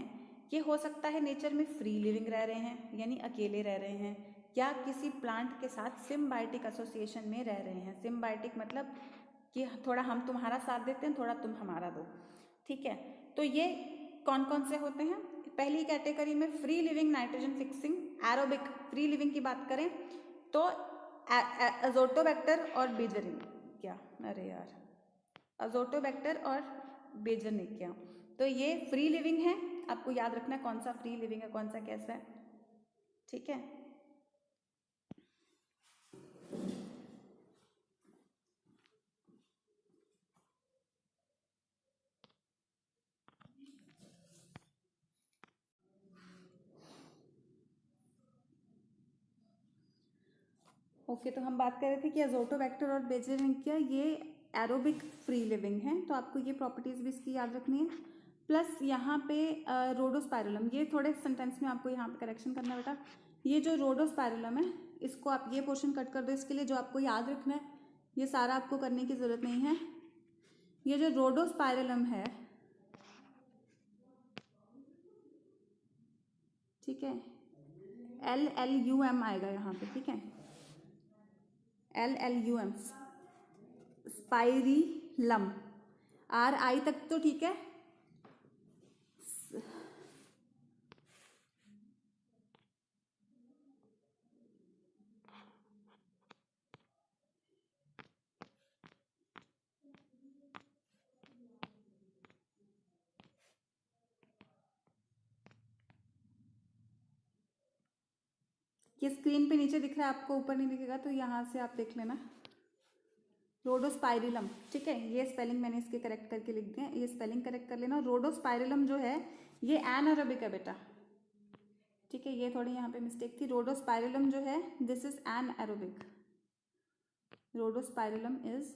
ये हो सकता है नेचर में फ्री लिविंग रह रहे हैं यानी अकेले रह रहे हैं, या किसी प्लांट के साथ सिम्बायोटिक एसोसिएशन में रह रहे हैं। सिम्बायोटिक मतलब कि थोड़ा हम तुम्हारा साथ देते हैं, थोड़ा तुम हमारा दो। ठीक है, तो ये कौन कौन से होते हैं। पहली कैटेगरी में free living nitrogen fixing aerobic free living की बात करें तो अजोटोबैक्टर और बेजनिकिया, अरे यार अजोटोबैक्टर और बेजनिकिया, तो ये फ्री लिविंग है। आपको याद रखना है कौन सा फ्री लिविंग है कौन सा कैसा है। ठीक है, ओके तो हम बात कर रहे थे कि अजोटोबैक्टर और बेजनिकिया ये एरोबिक फ्री लिविंग हैं, तो आपको ये प्रॉपर्टीज भी इसकी याद रखनी है। प्लस यहाँ पे रोडोस्पाइरुलम, ये थोड़े सेंटेंस में आपको यहाँ पे करेक्शन करना बेटा। ये जो रोडोस्पाइरुलम है इसको आप ये पोर्शन कट कर दो, इसके लिए जो आपको याद रखना है ये सारा आपको करने की ज़रूरत नहीं है। ये जो रोडोस्पाइरुलम है, ठीक है, LLUM आएगा यहाँ पे, ठीक है, LLUM स्पाइरिलम, RI तक तो ठीक है। ये स्क्रीन पे नीचे दिख रहा है आपको, ऊपर नहीं दिखेगा तो यहाँ से आप देख लेना, रोडोस्पाइरिलम। ठीक है, ये स्पेलिंग मैंने इसके करेक्ट करके लिख दिया, ये स्पेलिंग करेक्ट कर लेना। रोडोस्पाइरिलम जो है ये एनारोबिक है बेटा, ठीक है, ये थोड़ी यहाँ पे मिस्टेक थी। रोडोस्पाइरिलम जो है this is anaerobic, Rhodospirillum is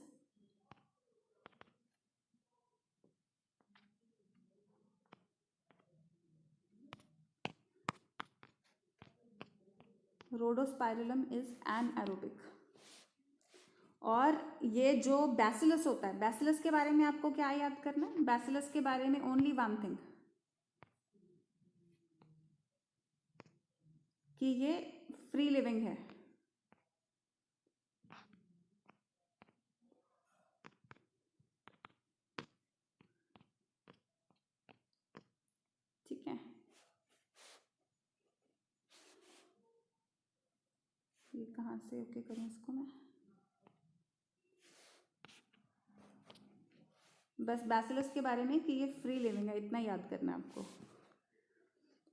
Rhodospirillum is anaerobic. और ये जो बैसिलस होता है, बैसिलस के बारे में आपको क्या याद करना है, बैसिलस के बारे में ओनली वन थिंग कि ये फ्री लिविंग है। ठीक है, ये कहाँ से ओके करूँ इसको मैं, बस बैसिलस के बारे में कि ये फ्री लिविंग है इतना याद करना है आपको।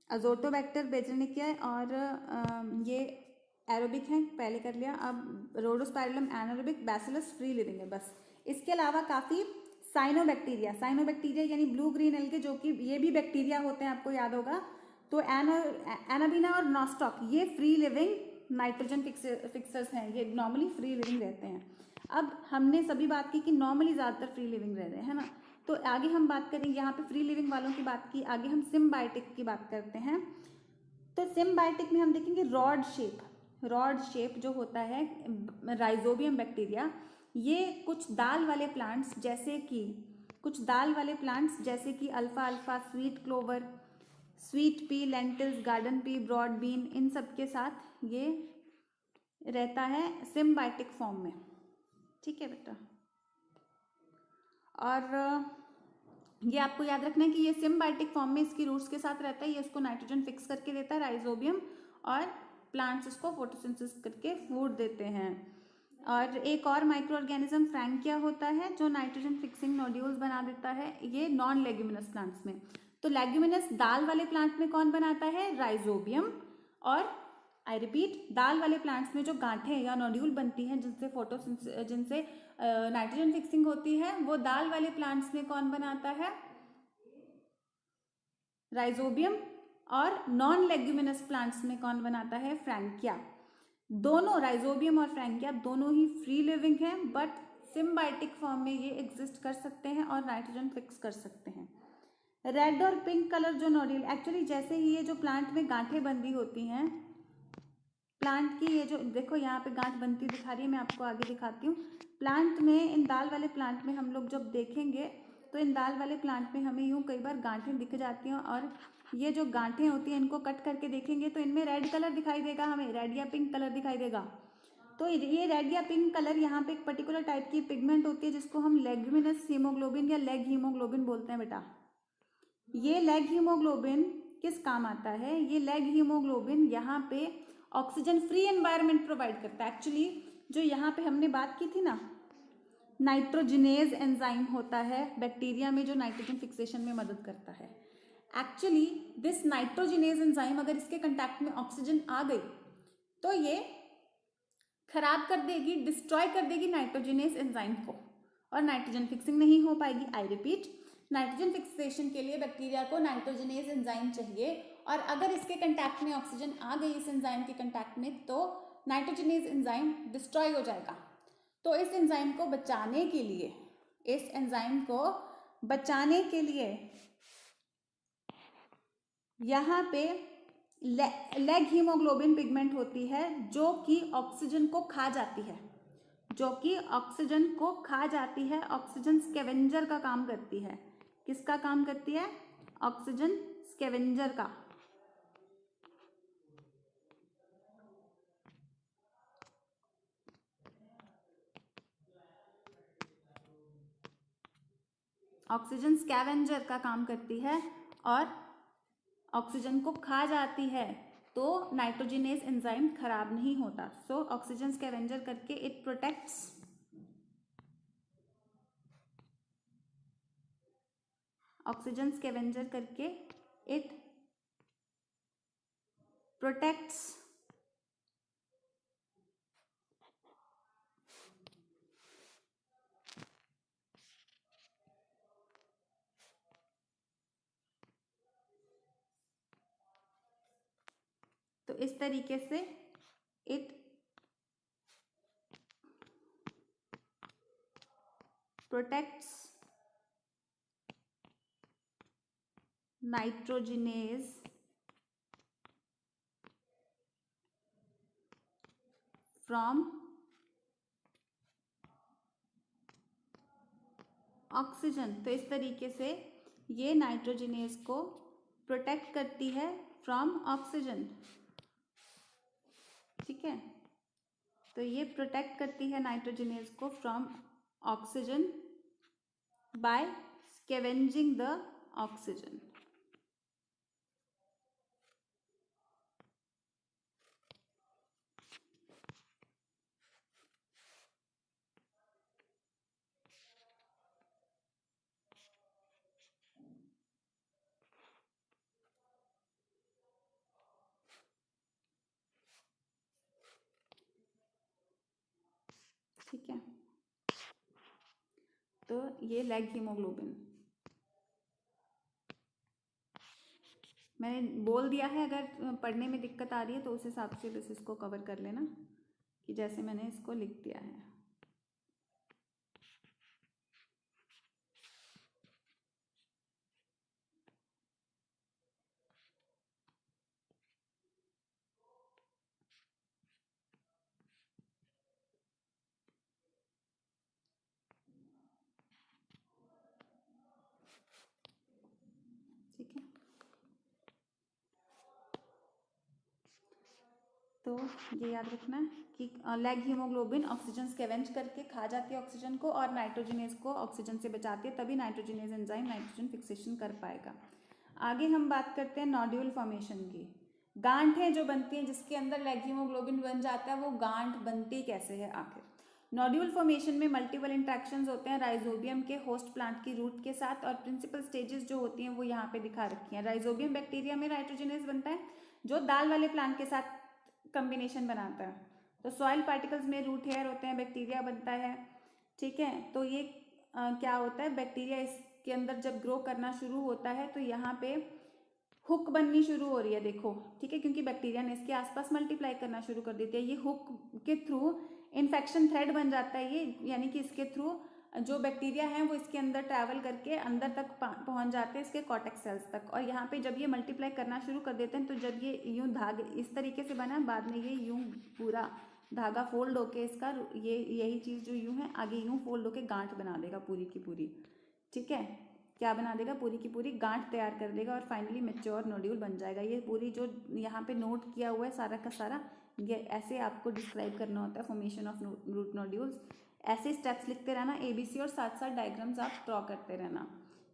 अजोटोबैक्टर बेजनिकिया और ये एरोबिक हैं, पहले कर लिया। अब रोडोस्पाइरिलम एनारोबिक, बैसिलस फ्री लिविंग है बस। इसके अलावा काफ़ी साइनोबैक्टीरिया, साइनोबैक्टीरिया यानी ब्लू ग्रीन एल्गे, जो कि ये भी बैक्टीरिया होते हैं, आपको याद होगा। तो एनाबीना और नॉस्टॉक ये फ्री लिविंग नाइट्रोजन फिक्सर्स हैं, ये नॉर्मली फ्री लिविंग रहते हैं। अब हमने सभी बात की कि नॉर्मली ज़्यादातर फ्री लिविंग रह रहे हैं, है ना। तो आगे हम बात करेंगे, यहाँ पे फ्री लिविंग वालों की बात की, आगे हम सिम्बायोटिक की बात करते हैं। तो सिम्बायोटिक में हम देखेंगे रॉड शेप जो होता है राइजोबियम बैक्टीरिया, ये कुछ दाल वाले प्लांट्स जैसे कि अल्फा अल्फा, sweet clover, sweet pea, lentils, garden pea, broad bean, इन सब के साथ ये रहता है सिम्बायोटिक फॉर्म में। ठीक है बेटा, और ये आपको याद रखना है कि ये सिम्बायोटिक फॉर्म में इसकी रूट्स के साथ रहता है, ये इसको नाइट्रोजन फिक्स करके देता है राइजोबियम, और प्लांट्स इसको फोटोसिंथेसिस करके फूड देते हैं। और एक और माइक्रो ऑर्गेनिज्म फ्रैंकिया होता है जो नाइट्रोजन फिक्सिंग नोड्यूल्स बना देता है, ये नॉन लेग्यूमिनस प्लांट्स में। तो लेग्यूमिनस दाल वाले प्लांट में कौन बनाता है? राइजोबियम। और आई रिपीट, दाल वाले प्लांट्स में जो गांठें या नोड्यूल बनती हैं जिनसे नाइट्रोजन फिक्सिंग होती है, वो दाल वाले प्लांट्स में कौन बनाता है? राइजोबियम। और नॉन लेग्यूमिनस प्लांट्स में कौन बनाता है? फ्रैंकिया। दोनों राइजोबियम और फ्रैंकिया दोनों ही फ्री लिविंग हैं, बट सिम्बायोटिक फॉर्म में ये एग्जिस्ट कर सकते हैं और नाइट्रोजन फिक्स कर सकते हैं। रेड और पिंक कलर जो नोड्यूल, एक्चुअली जैसे ही ये जो प्लांट में गांठें बंधी होती हैं, प्लांट की ये जो देखो यहाँ पे गांठ बनती दिखा रही है, मैं आपको आगे दिखाती हूँ। प्लांट में, इन दाल वाले प्लांट में हम लोग जब देखेंगे तो इन दाल वाले प्लांट में हमें यूं कई बार गांठें दिख जाती हैं, और ये जो गांठें होती हैं इनको कट करके देखेंगे तो इनमें रेड कलर दिखाई देगा, हमें रेड या पिंक कलर दिखाई देगा। तो ये रेड या पिंक कलर, यहाँ पे एक पर्टिकुलर टाइप की पिगमेंट होती है जिसको हम लेग्यूमिनस हीमोग्लोबिन या लेग हीमोग्लोबिन बोलते हैं बेटा। ये लेग हीमोग्लोबिन किस काम आता है? ये लेग हीमोग्लोबिन यहाँ पे ऑक्सीजन फ्री एनवायरनमेंट प्रोवाइड करता है। एक्चुअली जो यहाँ पे हमने बात की थी ना, नाइट्रोजिनेज एंजाइम होता है बैक्टीरिया में जो नाइट्रोजन फिक्सेशन में मदद करता है। एक्चुअली दिस नाइट्रोजिनेज एंजाइम अगर इसके कंटैक्ट में ऑक्सीजन आ गई तो ये खराब कर देगी, डिस्ट्रॉय कर देगी नाइट्रोजिनेज एंजाइम को, और नाइट्रोजन फिक्सिंग नहीं हो पाएगी। आई रिपीट, नाइट्रोजन फिक्सेशन के लिए बैक्टीरिया को नाइट्रोजिनेज एंजाइम चाहिए, और अगर इसके कंटैक्ट में ऑक्सीजन आ गई इस एंजाइम के कंटैक्ट में, तो नाइट्रोजिनेज एंजाइम डिस्ट्रॉय हो जाएगा। तो इस एंजाइम को बचाने के लिए, इस एंजाइम को बचाने के लिए यहाँ पे लेग हीमोग्लोबिन पिगमेंट होती है जो कि ऑक्सीजन को खा जाती है, जो कि ऑक्सीजन को खा जाती है, ऑक्सीजन स्कैवेंजर का काम करती है। किसका काम करती है? ऑक्सीजन स्कैवेंजर का। ऑक्सीजन स्कैवेंजर का काम करती है और ऑक्सीजन को खा जाती है, तो नाइट्रोजिनेज एंजाइम खराब नहीं होता। सो ऑक्सीजन स्कैवेंजर करके इट प्रोटेक्ट्स ऑक्सीजन स्कैवेंजर करके इट प्रोटेक्ट्स तो इस तरीके से it protects nitrogenase from oxygen. तो इस तरीके से ये नाइट्रोजिनेज को प्रोटेक्ट करती है फ्रॉम ऑक्सीजन। ठीक है, तो ये प्रोटेक्ट करती है नाइट्रोजिनेज को from oxygen by scavenging the oxygen. ठीक है, तो ये लेग हीमोग्लोबिन मैंने बोल दिया है। अगर पढ़ने में दिक्कत आ रही है तो उस हिसाब से बस इसको कवर कर लेना कि जैसे मैंने इसको लिख दिया है। ठीक है, तो ये याद रखना कि लेग हीमोग्लोबिन ऑक्सीजन स्कैवेंज करके खा जाती है ऑक्सीजन को और नाइट्रोजिनेज को ऑक्सीजन से बचाती है, तभी नाइट्रोजिनेज एंजाइम नाइट्रोजन फिक्सेशन कर पाएगा। आगे हम बात करते हैं नोड्यूल फॉर्मेशन की। गांठें जो बनती हैं जिसके अंदर लेग हीमोग्लोबिन बन जाता है, वो गांठ बनती कैसे है आखिर। नोड्यूल फॉर्मेशन में मल्टीपल इंट्रैक्शंस होते हैं राइजोबियम के होस्ट प्लांट की रूट के साथ, और प्रिंसिपल स्टेजेस जो होती हैं वो यहाँ पे दिखा रखी हैं। राइजोबियम बैक्टीरिया में नाइट्रोजनेस बनता है जो दाल वाले प्लांट के साथ कम्बिनेशन बनाता है। तो सॉइल पार्टिकल्स में रूट हेयर होते हैं, बैक्टीरिया बनता है, ठीक है। तो ये क्या होता है, बैक्टीरिया इसके अंदर जब ग्रो करना शुरू होता है तो यहाँ पे हुक बननी शुरू हो रही है, देखो, ठीक है, क्योंकि बैक्टीरिया ने इसके आसपास मल्टीप्लाई करना शुरू कर देती है। ये हुक के थ्रू इन्फेक्शन थ्रेड बन जाता है ये, यानी कि इसके थ्रू जो बैक्टीरिया हैं वो इसके अंदर ट्रैवल करके अंदर तक पहुंच जाते हैं, इसके कॉर्टेक्स सेल्स तक। और यहाँ पे जब ये मल्टीप्लाई करना शुरू कर देते हैं तो जब ये यूं धागे इस तरीके से बना, बाद में ये यूं पूरा धागा फोल्ड होके इसका ये यही चीज़ जो यूं है आगे यूं फोल्ड होके गांठ बना देगा पूरी की पूरी, ठीक है। क्या बना देगा, पूरी की पूरी गांठ तैयार कर देगा और फाइनली मैच्योर नोड्यूल बन जाएगा। ये पूरी जो यहाँ पे नोट किया हुआ है सारा का सारा, ये ऐसे आपको डिस्क्राइब करना होता है फॉर्मेशन ऑफ रूट नोड्यूल्स। ऐसे स्टेप्स लिखते रहना ABC और साथ साथ डायग्राम्स आप ड्रॉ करते रहना,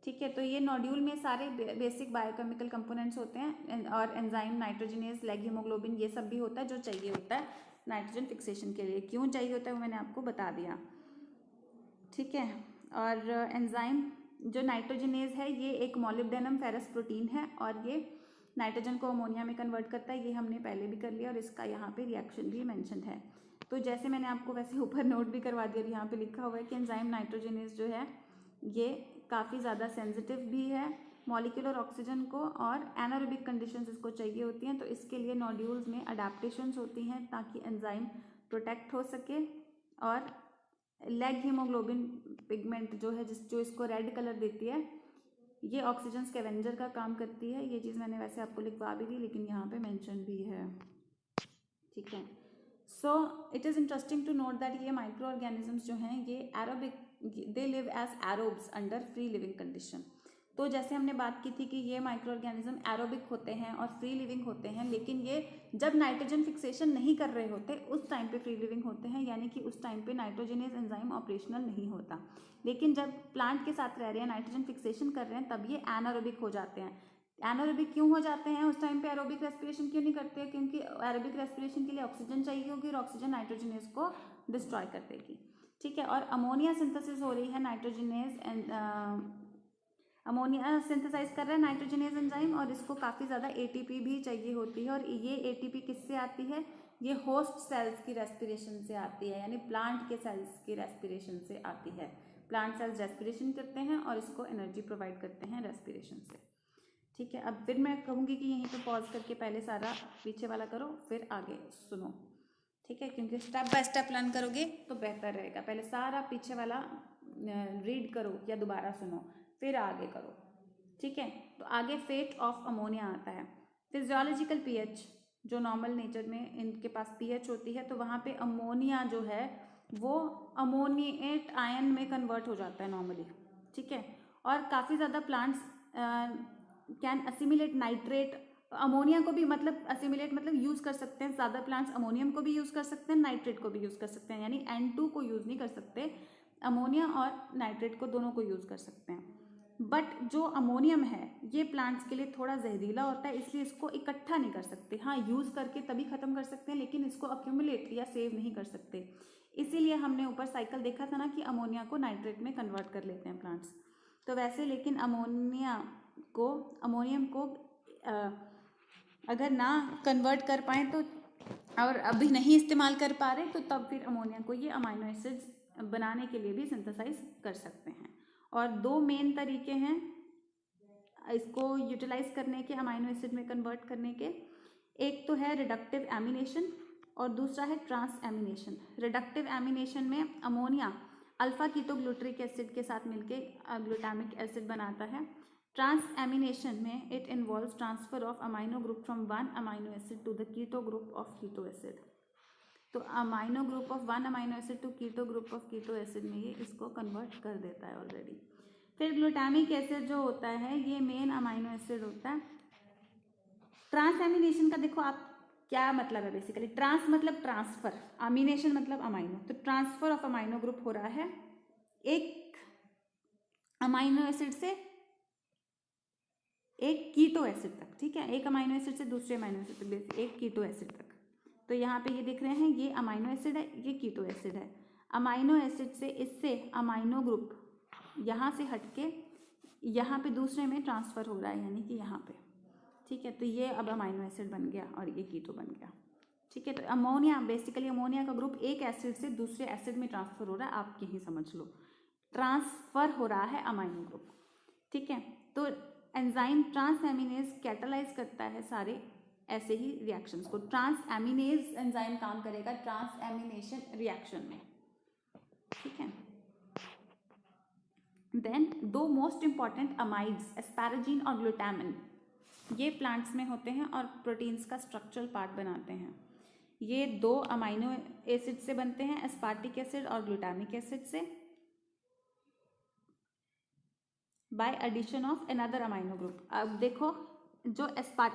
ठीक है। तो ये नोड्यूल में सारे बेसिक बायोकेमिकल कंपोनेंट्स होते हैं और एंजाइम, नाइट्रोजनेज, लेग हीमोग्लोबिन, ये सब भी होता है जो चाहिए होता है नाइट्रोजन फिक्सेशन के लिए। क्यों चाहिए होता है वो मैंने आपको बता दिया, ठीक है। और एंजाइम जो नाइट्रोजनेज है ये एक मॉलिब्डेनम फेरस प्रोटीन है और ये नाइट्रोजन को अमोनिया में कन्वर्ट करता है, ये हमने पहले भी कर लिया और इसका यहाँ पे रिएक्शन भी मेंशन है। तो जैसे मैंने आपको वैसे ऊपर नोट भी करवा दिया, यहाँ पे लिखा हुआ है कि एंजाइम नाइट्रोजनेज जो है ये काफ़ी ज़्यादा सेंसिटिव भी है मॉलिक्यूलर ऑक्सीजन को, और एनारोबिक कंडीशंस इसको चाहिए होती हैं। तो इसके लिए नोड्यूल्स में अडेप्टेशंस होती हैं ताकि एंजाइम प्रोटेक्ट हो सके। और लेग हीमोग्लोबिन पिगमेंट जो है जो इसको रेड कलर देती है, ये ऑक्सीजन स्कैवेंजर का काम करती है। ये चीज़ मैंने वैसे आपको लिखवा भी दी लेकिन यहाँ पे मेंशन भी है, ठीक है। So it is interesting to note that ये माइक्रो ऑर्गेनिजम्स जो हैं ये aerobic, they live as aerobes under free living condition. तो जैसे हमने बात की थी कि ये माइक्रो ऑर्गेनिज्म एरोबिक होते हैं और फ्री लिविंग होते हैं, लेकिन ये जब नाइट्रोजन फिक्सेशन नहीं कर रहे होते उस टाइम पे फ्री लिविंग होते हैं, यानी कि उस टाइम पे नाइट्रोजनेज एंजाइम ऑपरेशनल नहीं होता। लेकिन जब प्लांट के साथ रह रहे हैं, नाइट्रोजन फिक्सेशन कर रहे हैं, तब ये एनारोबिक हो जाते हैं। एनारोबिक क्यों हो जाते हैं उस टाइम पे, एरोबिक रेस्पिरेशन क्यों नहीं करते, क्योंकि एरोबिक रेस्पिरेशन के लिए ऑक्सीजन चाहिए होगी और ऑक्सीजन नाइट्रोजनेज को डिस्ट्रॉय कर देगी, ठीक है। और अमोनिया सिंथेसिस हो रही है, नाइट्रोजनेज अमोनिया सिंथेसाइज कर रहा है नाइट्रोजनेज एंजाइम, और इसको काफ़ी ज़्यादा ATP भी चाहिए होती है। और ये ATP किससे आती है, ये होस्ट सेल्स की रेस्पिरेशन से आती है, यानी प्लांट के सेल्स की रेस्पिरेशन से आती है। प्लांट सेल्स रेस्पिरेशन करते हैं और इसको एनर्जी प्रोवाइड करते हैं रेस्पिरेशन से, ठीक है। अब फिर मैं कहूँगी कि यहीं पे पॉज करके पहले सारा पीछे वाला करो फिर आगे सुनो, ठीक है, क्योंकि स्टेप बाय स्टेप लर्न करोगे तो बेहतर रहेगा। पहले सारा पीछे वाला रीड करो या दोबारा सुनो फिर आगे करो, ठीक है। तो आगे फेट ऑफ अमोनिया आता है। फिजियोलॉजिकल पीएच जो नॉर्मल नेचर में इनके पास पीएच होती है, तो वहाँ पे अमोनिया जो है वो अमोनिएट आयन में कन्वर्ट हो जाता है नॉर्मली, ठीक है। और काफ़ी ज़्यादा plants can assimilate nitrate, ammonia को भी मतलब असिमिलेट मतलब यूज़ कर सकते हैं। ज़्यादा प्लांट्स अमोनियम को भी यूज़ कर सकते हैं, नाइट्रेट को भी यूज़ कर सकते हैं, यानी N2 को यूज़ नहीं कर सकते, अमोनिया और नाइट्रेट को दोनों को यूज़ कर सकते हैं। बट जो अमोनियम है ये प्लांट्स के लिए थोड़ा जहरीला होता है, इसलिए इसको इकट्ठा नहीं कर सकते। हाँ, यूज़ करके तभी ख़त्म कर सकते हैं, लेकिन इसको अक्यूमुलेट या सेव नहीं कर सकते। इसीलिए हमने ऊपर साइकिल देखा था ना कि अमोनिया को नाइट्रेट में कन्वर्ट कर लेते हैं प्लांट्स। तो वैसे लेकिन अमोनियम को अगर ना कन्वर्ट कर पाएँ तो, और अभी नहीं इस्तेमाल कर पा रहे, तो तब फिर अमोनिया को ये अमाइनो एसिड्स बनाने के लिए भी सिंथेसाइज कर सकते हैं। और दो मेन तरीके हैं इसको यूटिलाइज करने के, अमाइनो एसिड में कन्वर्ट करने के। एक तो है रिडक्टिव एमिनेशन और दूसरा है ट्रांस एमिनेशन। रिडक्टिव एमिनेशन में अमोनिया अल्फा कीटोग्लूटरिक एसिड के साथ मिलकर ग्लूटामिक एसिड बनाता है। ट्रांस एमिनेशन में it involves transfer of amino group from one amino acid to the keto group of keto acid. तो amino group of one amino acid to keto group of keto acid में ये इसको convert कर देता है already. फिर glutamic acid जो होता है ये मेन अमाइनो एसिड होता है। ट्रांस एमिनेशन का देखो आप क्या मतलब है, बेसिकली ट्रांस मतलब ट्रांसफर, अमीनेशन मतलब अमाइनो। तो ट्रांसफर ऑफ अमाइनो ग्रुप हो रहा है एक अमाइनो एसिड से एक कीटो एसिड तक, ठीक है, एक अमाइनो एसिड से दूसरे अमाइनो एसिड तक, एक कीटो एसिड तक। तो यहाँ पे ये दिख रहे हैं, ये अमाइनो एसिड है, ये कीटो एसिड है। अमाइनो एसिड से इससे अमाइनो ग्रुप यहाँ से हटके यहाँ पे दूसरे में ट्रांसफ़र हो रहा है, यानी कि यहाँ पे, ठीक है। तो ये अब अमाइनो एसिड बन गया और ये कीटो बन गया, ठीक है। तो अमोनिया, बेसिकली अमोनिया का ग्रुप एक एसिड से दूसरे एसिड में ट्रांसफ़र हो रहा है, आप यही समझ लो, ट्रांसफ़र हो रहा है अमाइनो ग्रुप, ठीक है। तो एंजाइम ट्रांसएमिनेज कैटालाइज करता है सारे ऐसे ही रिएक्शंस को। ट्रांसएमिनेज एंजाइम काम करेगा ट्रांसएमिनेशन रिएक्शन में, ठीक है। देन दो मोस्ट इंपॉर्टेंट अमाइड्स, एस्पैराजीन और ग्लूटामिन, ये प्लांट्स में होते हैं और प्रोटीन्स का स्ट्रक्चरल पार्ट बनाते हैं। ये दो अमाइनो एसिड से बनते हैं, एस्पार्टिक एसिड और ग्लूटामिक एसिड से, by addition of another amino group. अब देखो, जो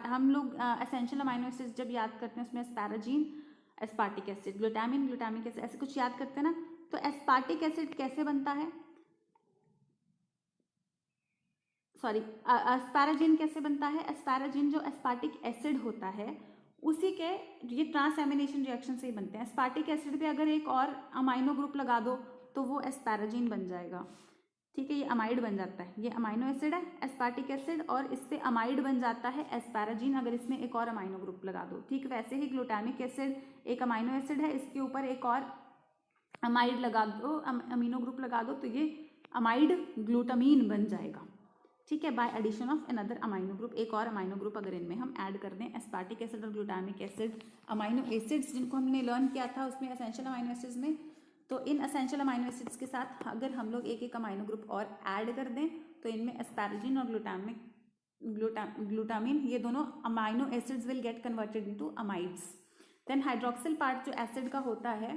हम लोग एसेंशियल अमाइनो एसिड जब याद करते हैं उसमें asparagine, aspartic acid, glutamine, glutamic acid, ऐसे कुछ याद करते हैं ना। तो एस्पार्टिक एसिड कैसे बनता है, सॉरी, एस्पैराजीन कैसे बनता है? एस्पैराजीन जो एस्पार्टिक एसिड होता है उसी के, ये ट्रांसएमिनेशन रिएक्शन से ही बनते हैं। एस्पार्टिक एसिड पे अगर एक और अमाइनो ग्रुप लगा दो तो वो एस्पैराजीन बन जाएगा, ठीक है। ये अमाइड बन जाता है, ये अमाइनो एसिड है एस्पार्टिक एसिड और इससे अमाइड बन जाता है एस्पैराजीन, अगर इसमें एक और अमाइनो ग्रुप लगा दो, ठीक। वैसे ही ग्लूटामिक एसिड एक अमाइनो एसिड है, इसके ऊपर एक और अमाइड लगा दो, अमीनो ग्रुप लगा दो, तो ये अमाइड ग्लूटामीन बन जाएगा, ठीक है, by addition of another amino group. एक और अमाइनो ग्रुप अगर इनमें हम ऐड कर दें, एस्पार्टिक एसिड और ग्लूटामिक एसिड अमाइनो एसिड्स जिनको हमने लर्न किया था उसमें एसेंशियल अमाइनो एसिड्स में, तो इन एसेंशियल अमाइनो एसिड्स के साथ अगर हम लोग एक एक अमाइनो ग्रुप और ऐड कर दें तो इनमें एस्पैराजीन और ग्लूटामिन ये दोनों amino acids will get converted into amides. Then hydroxyl part जो एसिड का होता है,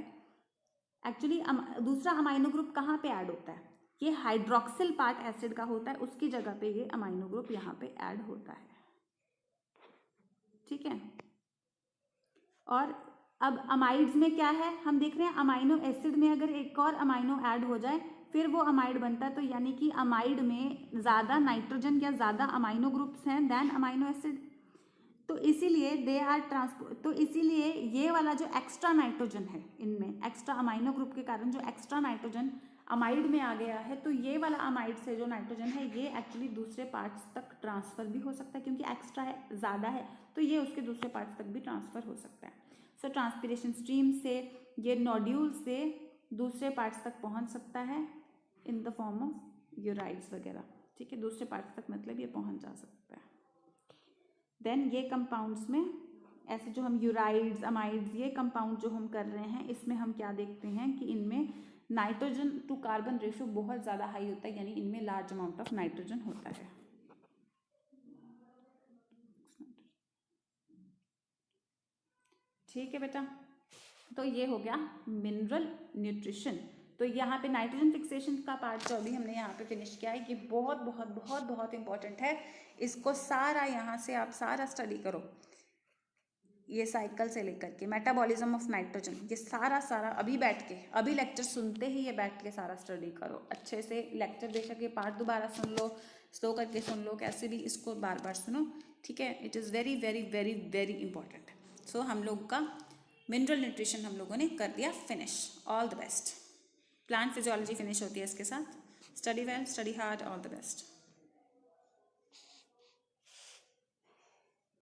एक्चुअली दूसरा अमाइनो ग्रुप कहाँ पे ऐड होता है? ये हाइड्रोक्सिल पार्ट एसिड का होता है, उसकी जगह पे ये अमाइनो ग्रुप यहाँ पे ऐड होता है, ठीक है। और अब अमाइड्स में क्या है, हम देख रहे हैं अमाइनो एसिड में अगर एक और अमाइनो ऐड हो जाए फिर वो अमाइड बनता है, तो यानी कि अमाइड में ज़्यादा नाइट्रोजन या ज़्यादा अमाइनो ग्रुप्स हैं देन अमाइनो एसिड, तो इसीलिए दे आर ट्रांसपोर्ट। तो इसीलिए ये वाला जो एक्स्ट्रा नाइट्रोजन है इनमें, एक्स्ट्रा अमाइनो ग्रुप के कारण जो एक्स्ट्रा नाइट्रोजन अमाइड में आ गया है, तो ये वाला अमाइड से जो नाइट्रोजन है ये एक्चुअली दूसरे पार्ट्स तक ट्रांसफ़र भी हो सकता है, क्योंकि एक्स्ट्रा है, ज़्यादा है, तो ये उसके दूसरे पार्ट्स तक भी ट्रांसफ़र हो सकता है। सो ट्रांसपिरेशन स्ट्रीम से ये नोड्यूल से दूसरे पार्ट्स तक पहुंच सकता है इन द फॉर्म ऑफ यूराइड्स वगैरह, ठीक है, दूसरे पार्ट्स तक मतलब ये पहुंच जा सकता है। देन ये कंपाउंड्स में ऐसे जो हम यूराइड्स, अमाइड्स, ये कंपाउंड जो हम कर रहे हैं इसमें हम क्या देखते हैं कि इनमें नाइट्रोजन टू कार्बन रेशियो बहुत ज़्यादा हाई होता है, यानी इनमें लार्ज अमाउंट ऑफ नाइट्रोजन होता है, ठीक है बेटा। तो ये हो गया मिनरल न्यूट्रिशन। तो यहाँ पे नाइट्रोजन फिक्सेशन का पार्ट जो अभी हमने यहाँ पे फिनिश किया है, ये बहुत बहुत बहुत बहुत इंपॉर्टेंट है, इसको सारा यहाँ से आप सारा स्टडी करो, ये साइकिल से लेकर के मेटाबॉलिज्म ऑफ नाइट्रोजन, ये सारा सारा अभी बैठ के, अभी लेक्चर सुनते ही ये बैठ के सारा स्टडी करो अच्छे से। लेक्चर बेशक ये पार्ट दोबारा सुन लो, स्लो करके सुन लो, कैसे भी इसको बार बार सुनो, ठीक है। It is very very very very important. So हम लोग का मिनरल न्यूट्रिशन हम लोगों ने कर दिया finish. All the best. Plant physiology finish होती है इसके साथ। Study well, study hard, all the best.